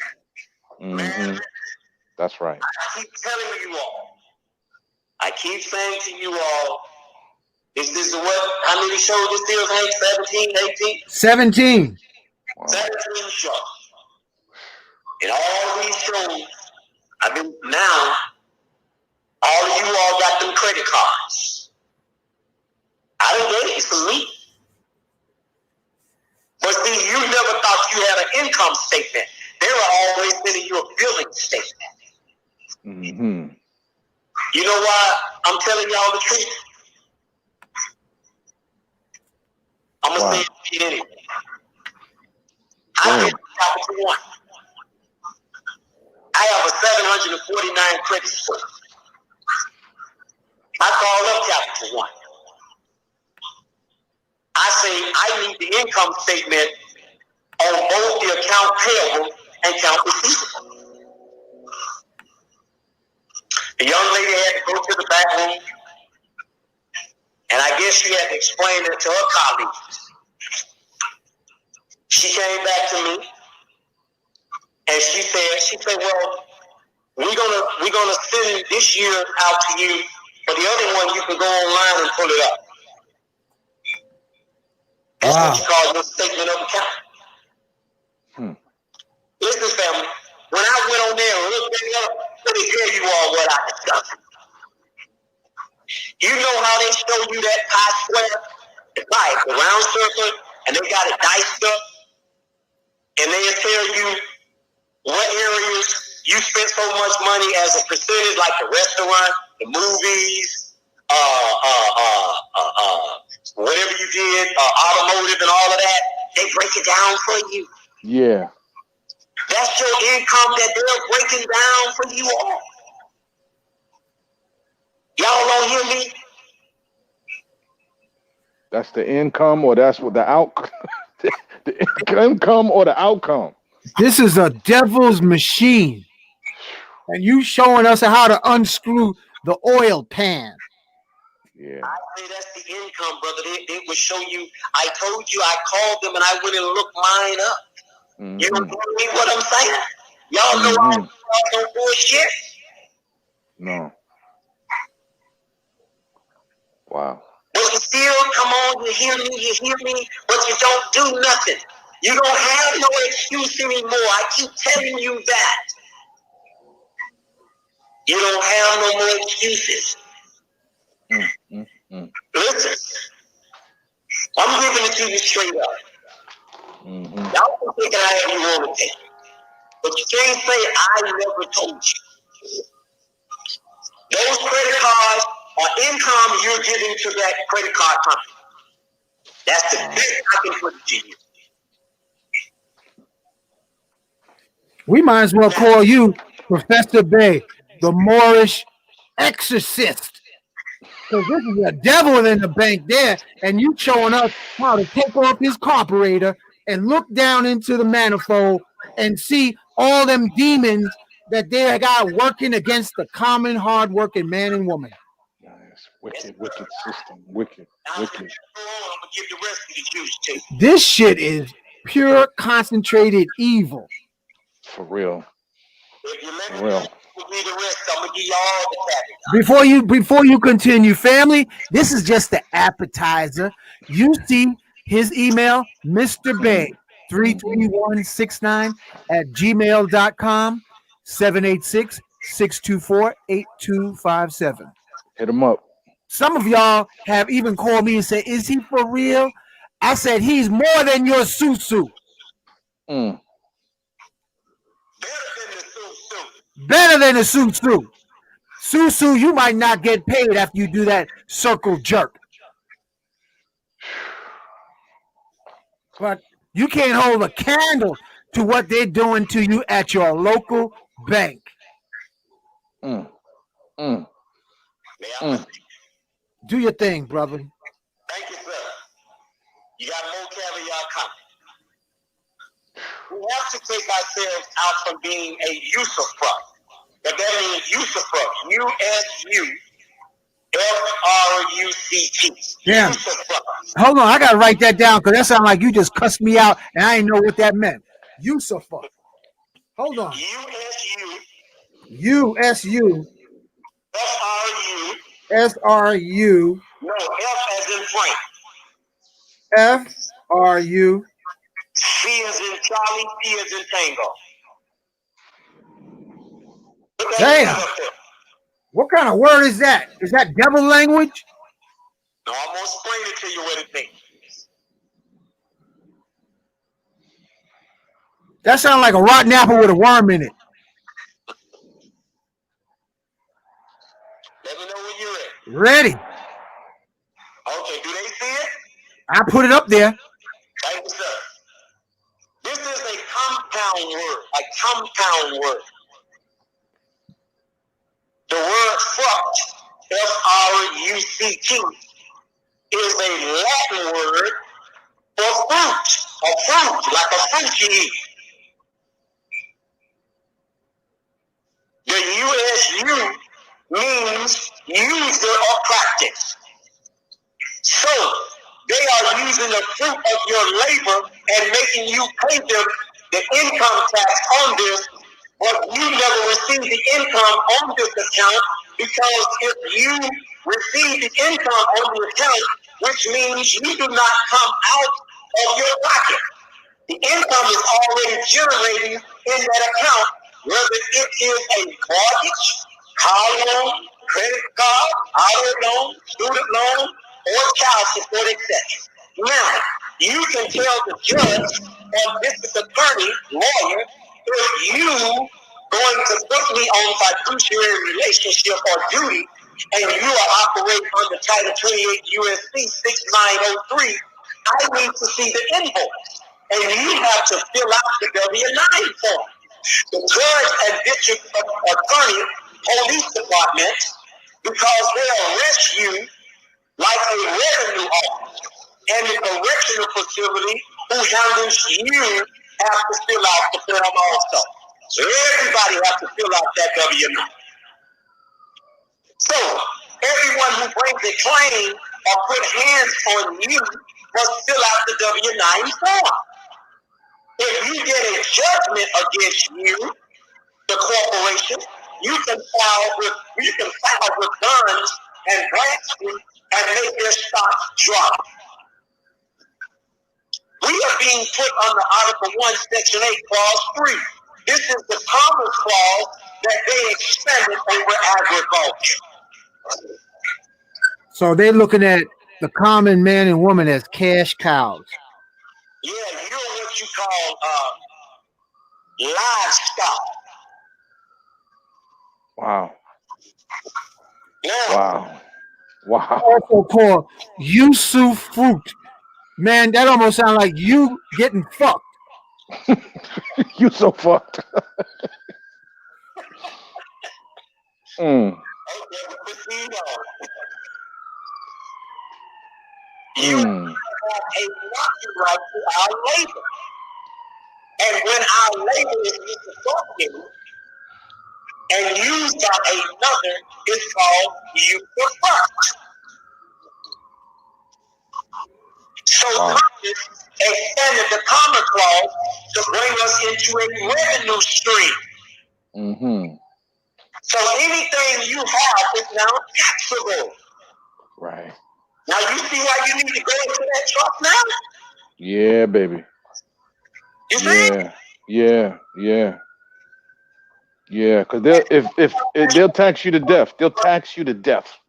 S4: Mm-hmm. That's right.
S3: I keep telling you all. I keep saying to you all, is this what? How many shows this is, Hank? 17, 18?
S2: 17.
S4: Wow.
S3: 17 shows. In all these shows, I've been now, all of you all got them credit cards. I done gave you some meat. But see, you never thought you had an income statement. They were always sending you a billing statement.
S4: Mm-hmm.
S3: You know why I'm telling y'all the truth? I'm going to say it to you anyway. I get Capital One. I have a 749 credit score. I call up Capital One. I say I need the income statement on both the account payable and account receivable. The young lady had to go to the back room, and I guess she had to explain it to her colleagues. She came back to me, and she said, well, we're gonna send this year out to you, but the other one you can go online and pull it up. That's what you call your statement of account. Listen, family, when I went on there and looked it up, let me tell you all what I discovered. You know how they show you that pie square? It's like a round circle, and they got it diced up, and they'll tell you what areas you spent so much money as a percentage, like the restaurant, the movies, whatever you did, automotive and all of that. They break it down for you.
S4: Yeah.
S3: That's your income that they're breaking down for you all. Y'all don't hear me?
S4: That's the income, or that's what the outcome. The income or the outcome.
S2: This is a devil's machine. And you showing us how to unscrew the oil pan.
S4: Yeah.
S3: I say that's the income, brother. They will show you. I told you, I called them and I went and looked mine up.
S4: Mm-hmm.
S3: You don't believe what I'm saying? Y'all know I don't no bullshit.
S4: No. Wow.
S3: But you still, come on, you hear me, but you don't do nothing. You don't have no excuse anymore. I keep telling you that. You don't have no more excuses. Listen, I'm giving it to you straight up. Y'all can take it however you want to take it. But you can't say I never told you. Those credit cards are income you're giving to that credit card company. That's the best I can put it to you.
S2: We might as well call you Professor Bay, the Moorish exorcist. Because this is a devil in the bank there, and you showing us how to take off his carburetor and look down into the manifold and see all them demons that they got working against the common, hard-working man and woman.
S4: Nice. Wicked system. Wicked.
S3: I'm gonna give the rest of the juice to you.
S2: This shit is pure concentrated evil.
S4: For real.
S3: If you let
S4: For
S3: me
S4: real.
S3: give me the rest, I'm gonna give you all the caviar.
S2: Before you continue, family, this is just the appetizer. You see his email, Mr. Bay, 33169@gmail.com, 786-624-8257.
S4: Hit him up.
S2: Some of y'all have even called me and said, is he for real? I said, he's more than your susu. Better than the susu. Susu, you might not get paid after you do that circle jerk. But you can't hold a candle to what they're doing to you at your local bank.
S3: May I
S2: Do your thing, brother.
S3: Thank you, sir. You got more caviar coming. We have to take ourselves out from being a usufruct. But that means usufruct. USUFRUCT.
S2: Yeah.
S3: Usufruct.
S2: Hold on, I gotta write that down because that sounds like you just cussed me out and I didn't know what that meant. Yusufa. Hold on. USU. SRU.
S3: No, F as in Frank.
S2: FRU.
S3: C as in Charlie, T as in Tango.
S2: Damn. What kind of word is that? Is that devil language?
S3: No, I'm gonna explain it to you what it means.
S2: That sounds like a rotten apple with a worm in it.
S3: Let me know when you're ready.
S2: Ready.
S3: Okay, do they see it?
S2: I put it up there.
S3: Thank you, sir. This is a compound word. A compound word. The word fruct, F-R-U-C-T, is a Latin word for fruit. A fruit, like a fruit you eat. The USU means user or practice. So, they are using the fruit of your labor and making you pay them the income tax on this, but you never receive the income on this account, because if you receive the income on the account, which means you do not come out of your pocket. The income is already generating in that account, whether it is a mortgage, car loan, credit card, auto loan, student loan, or child support, etc. Now, you can tell the judge or district attorney, lawyer, if you going to put me on fiduciary relationship or duty, and you are operating under Title 28 USC 6903, I need to see the invoice. And you have to fill out the W-9 form. The judge and district attorney, police department, because they arrest you like a revenue officer, and the correctional facility who handles you have to fill out the form also. So everybody has to fill out that W-9. So everyone who brings a claim or put hands on you must fill out the W-9 form. If you get a judgment against you, the corporation, you can file with guns and branches and make their stocks drop. We are being put under Article 1, Section 8, Clause 3. This is the Commerce Clause that they expanded over agriculture.
S2: So they're looking at the common man and woman as cash cows.
S3: Yeah, you're what you call livestock.
S4: Wow.
S3: Yeah.
S4: Wow. Wow.
S2: Also called usufruct. Man, that almost sounds like you getting fucked.
S4: You so fucked.
S3: Okay, we proceed on. You have a copyright to our labor. And when our labor is misappropriated and used by another, it's called usufruct. So Congress extended the Common Clause to bring us into a revenue stream.
S4: Mm-hmm.
S3: So anything you have is now taxable.
S4: Right.
S3: Now you see why you need to go into that trust now?
S4: Yeah, baby.
S3: You see?
S4: Yeah. Because they'll tax you to death. They'll tax you to death.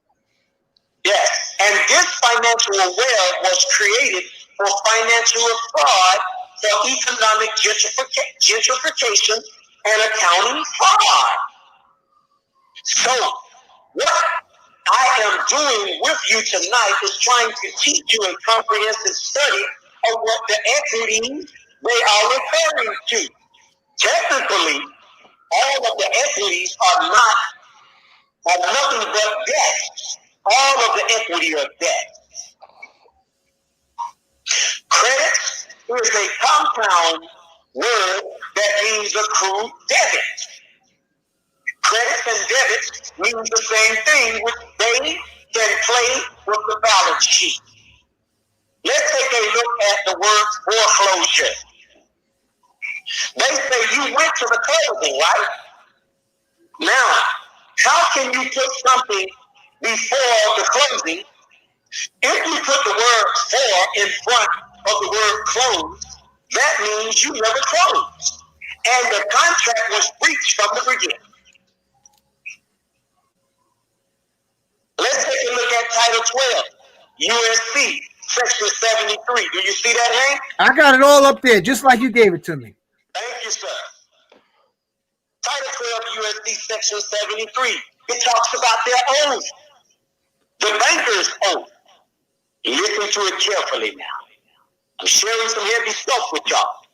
S3: Yes. And this financial web was created for financial fraud, for economic gentrification, and accounting fraud. So what I am doing with you tonight is trying to teach you a comprehensive study of what the equities they are referring to. Technically, all of the equities are nothing but debt. All of the equity are debt. Credit is a compound word that means accrued debit. Credits and debits mean the same thing, which they can play with the balance sheet. Let's take a look at the word foreclosure. They say you went to the closing, right? Now, how can you put something before the closing? If you put the word for in front of the word close, that means you never closed. And the contract was breached from the beginning. Let's take a look at Title 12, USC Section 73. Do you see that, Hank?
S2: I got it all up there, just like you gave it to me.
S3: Thank you, sir. Title 12, USC Section 73. It talks about their oath. The banker's oath. Listen to it carefully now. I'm sharing some heavy stuff with y'all.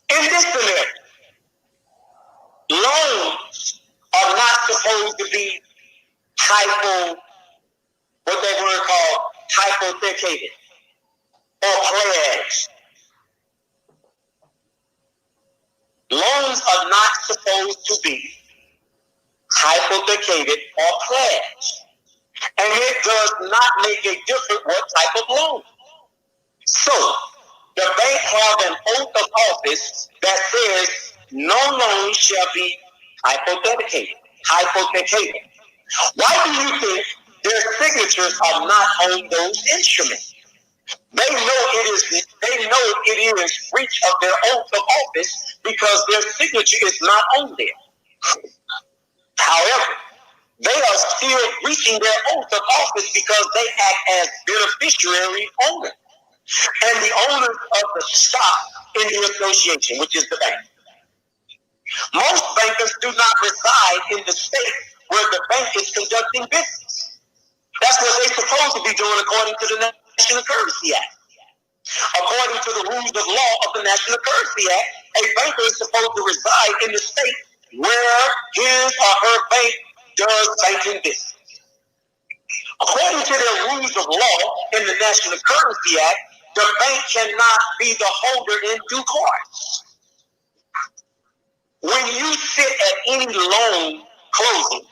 S3: In this scenario, loans are not supposed to be what that word called, hypothecated or pledged. Loans are not supposed to be hypothecated or pledged. And it does not make a difference what type of loan. So, the bank have an oath of office that says no loan shall be hypothecated. Why do you think their signatures are not on those instruments? They know it is breach of their oath of office because their signature is not on there. However, they are still breaching their oath of office because they act as beneficiary owners and the owners of the stock in the association, which is the bank. Most bankers do not reside in the state where the bank is conducting business. That's what they're supposed to be doing according to the National Currency Act. According to the rules of law of the National Currency Act, a banker is supposed to reside in the state where his or her bank does banking business. According to the rules of law in the National Currency Act, the bank cannot be the holder in due course. When you sit at any loan closing,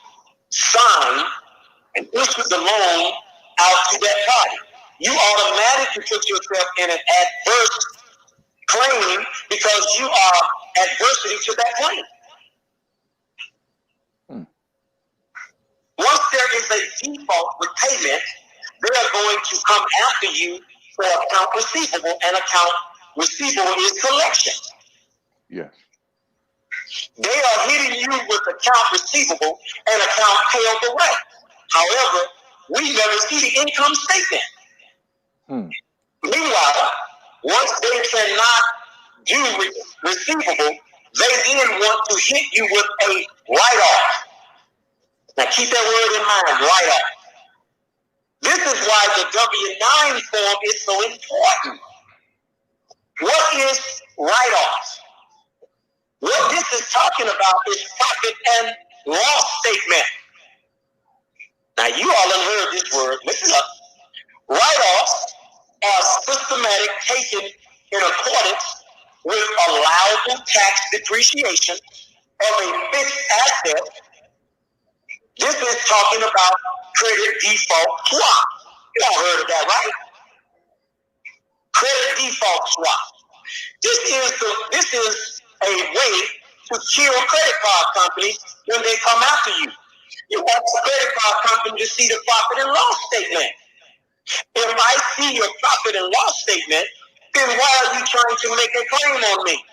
S3: sign, and issue the loan out to that party, you automatically put yourself in an adverse claim because you are adversity to that claim. Once there is a default with payment, they are going to come after you for account receivable, and account receivable is collection.
S4: Yes.
S3: They are hitting you with account receivable and account payable right. However, we never see the income statement. Meanwhile, once they cannot do receivable, they then want to hit you with a write-off. Now keep that word in mind, write-off. This is why the W-9 form is so important. What is write-off? What this is talking about is profit and loss statement. Now you all have heard this word. Listen up. Write-offs are systematic taken in accordance with allowable tax depreciation of a fixed asset. This is talking about credit default swap. You all heard of that, right? Credit default swap. This is a way to kill credit card companies when they come after you. You want the credit card company to see the profit and loss statement. If I see your profit and loss statement, then why are you trying to make a claim on me?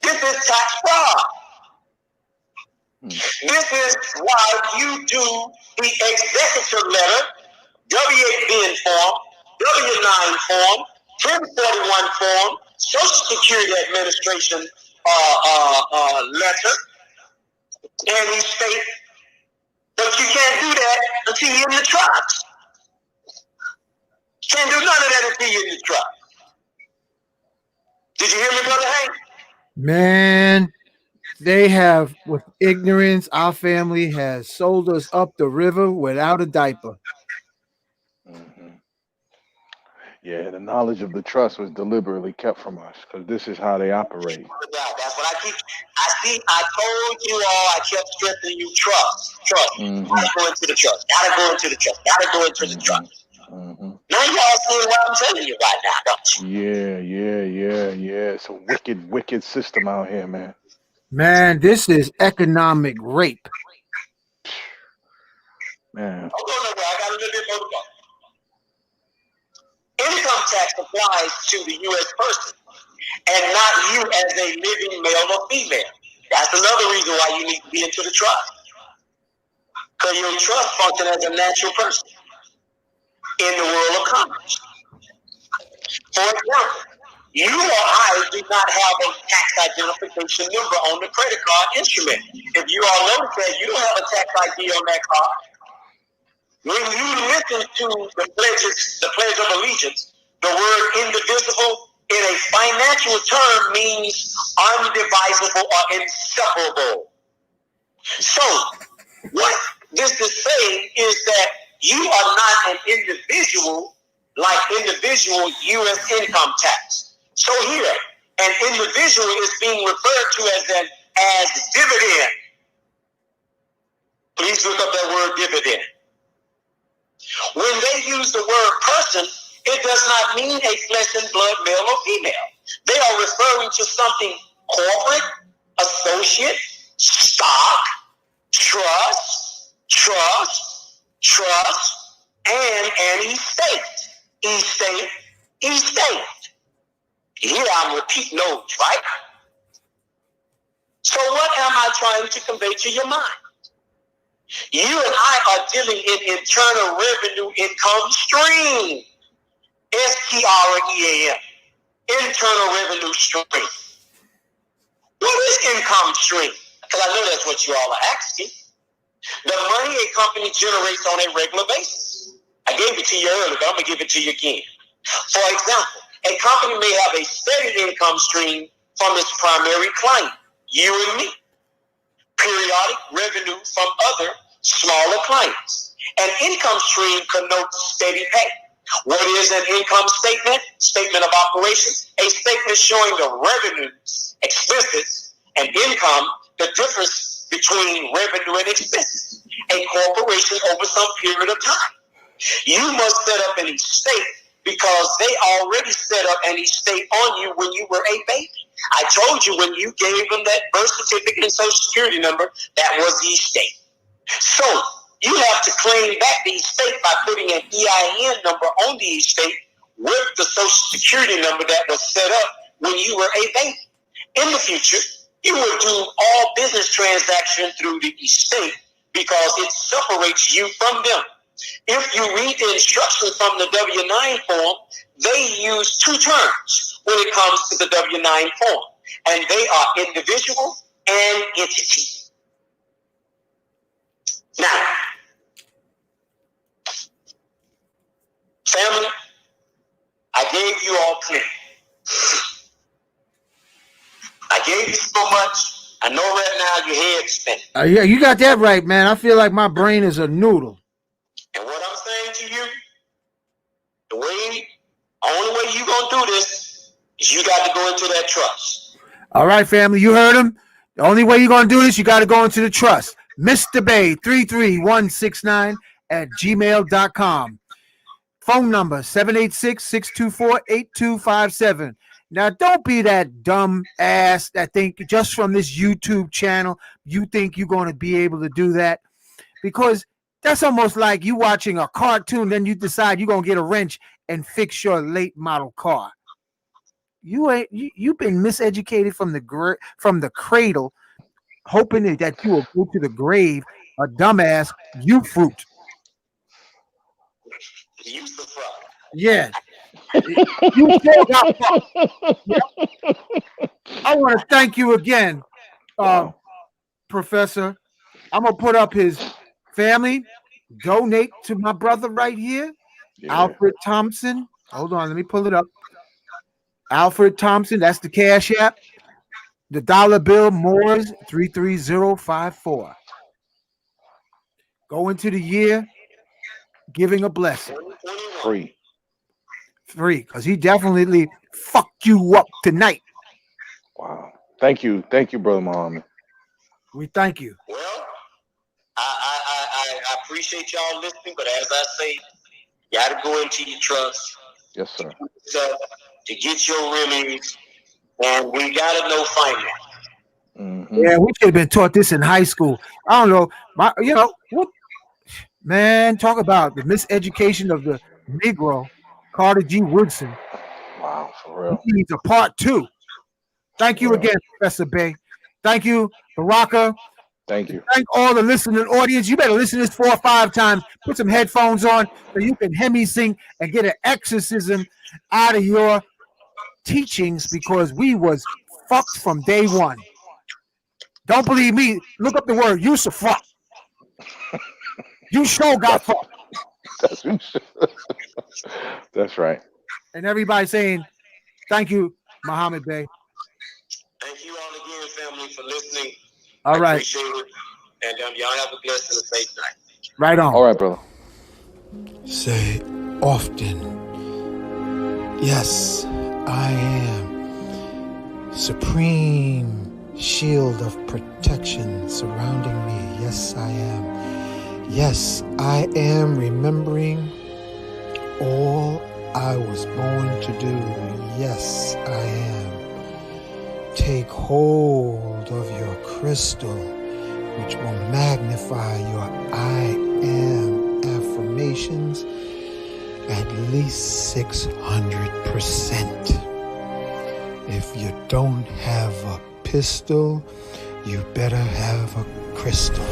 S3: This is tax fraud. This is why you do the executive letter, W-8 form, W-9 form, 1041 form, Social Security Administration letter, and you state, but you can't do that until you're in the trust. Can't do none of that until you're in the trust. Did you hear me, Brother Hank?
S2: Man, they have, with ignorance, our family has sold us up the river without a diaper.
S4: Yeah, the knowledge of the trust was deliberately kept from us because this is how they operate.
S3: That's what I told you all, I kept stressing you, trust. Gotta go into the trust. Gotta go into the trust. Gotta go into the trust. Now y'all seeing what I'm telling you right now, don't you?
S4: Yeah. It's a wicked, wicked system out here, man.
S2: Man, this is economic rape.
S4: Man.
S3: Hold on, I got a little bit more to go. Income tax applies to the U.S. person and not you as a living male or female. That's another reason why you need to be into the trust. Because your trust functions as a natural person in the world of commerce. For example, you or I do not have a tax identification number on the credit card instrument. If you all notice that, you don't have a tax ID on that card. When you listen to the Pledge of Allegiance, the word indivisible in a financial term means undivisible or inseparable. So, what this is saying is that you are not an individual like individual U.S. income tax. So here, an individual is being referred to as dividend. Please look up that word dividend. When they use the word person, it does not mean a flesh and blood male or female. They are referring to something corporate, associate, stock, trust, and an estate. Estate. Here I'm repeating those, right? So what am I trying to convey to your mind? You and I are dealing in internal revenue income stream. STREAM. Internal revenue stream. What is income stream? Because I know that's what you all are asking. The money a company generates on a regular basis. I gave it to you earlier, but I'm going to give it to you again. For example, a company may have a steady income stream from its primary client, you and me. Periodic revenue from other smaller clients. An income stream connotes steady pay. What is an income statement? Statement of operations. A statement showing the revenues, expenses, and income, the difference between revenue and expenses. A corporation over some period of time. You must set up an estate because they already set up an estate on you when you were a baby. I told you when you gave them that birth certificate and social security number, that was the estate. So you have to claim back the estate by putting an EIN number on the estate with the social security number that was set up when you were a baby. In the future, You would do all business transactions through the estate because it separates you from them. If you read the instructions from the W-9 form, they use two terms when it comes to the W-9 form, and they are individual and entity. Now, family, I gave you all plenty. I gave you so much. I know right now your head's spinning.
S2: Yeah, you got that right, man. I feel like my brain is a noodle.
S3: And what I'm saying to you, only way you gonna do this is you got to go into that trust.
S2: All right, family, you heard him. The only way you're gonna do this, you got to go into the trust. Mr. Bay 33169@gmail.com. Phone number 786-624-8257. Now, don't be that dumb ass that think just from this YouTube channel, you think you're going to be able to do that, because that's almost like you watching a cartoon, then you decide you're going to get a wrench and fix your late model car. You've been miseducated from the cradle, hoping that you will go to the grave a dumbass you fruit. Yeah. You still got yeah. I want to thank you again, Professor. I'm gonna put up his family. Donate to my brother right here, Alfred Thompson. Hold on, let me pull it up. Alfred Thompson, that's the Cash App. The dollar bill Moores 33054. Go into the year giving a blessing. Free, because he definitely fucked you up tonight.
S4: Wow. Thank you, Brother Muhammad.
S2: We thank you.
S3: Well, I appreciate y'all listening, but as I say, you got to go into your trust.
S4: Yes, sir.
S3: To get your remedies, and we got to know finance.
S4: Mm-hmm.
S2: Yeah, we should have been taught this in high school. I don't know. What? Man, talk about the miseducation of the Negro. Carter G. Woodson.
S4: Wow, for real.
S2: He needs a part 2. Thank you again, Professor Bay. Thank you, Baraka.
S4: Thank you.
S2: Thank all the listening audience. You better listen to this 4 or 5 times. Put some headphones on so you can hear me sing and get an exorcism out of your teachings, because we was fucked from day one. Don't believe me? Look up the word Yusuf. You sure got fucked.
S4: That's right.
S2: And everybody saying, thank you, Muhammad Bey.
S3: Thank you all again, family, for listening.
S2: All right.
S3: Appreciate it. And y'all have a blessed and a safe night.
S2: Right on.
S4: All right, brother.
S5: Say often, yes, I am. Supreme shield of protection surrounding me. Yes, I am. Yes, I am remembering all I was born to do. Yes, I am. Take hold of your crystal, which will magnify your I am affirmations at least 600%. If you don't have a pistol, you better have a crystal.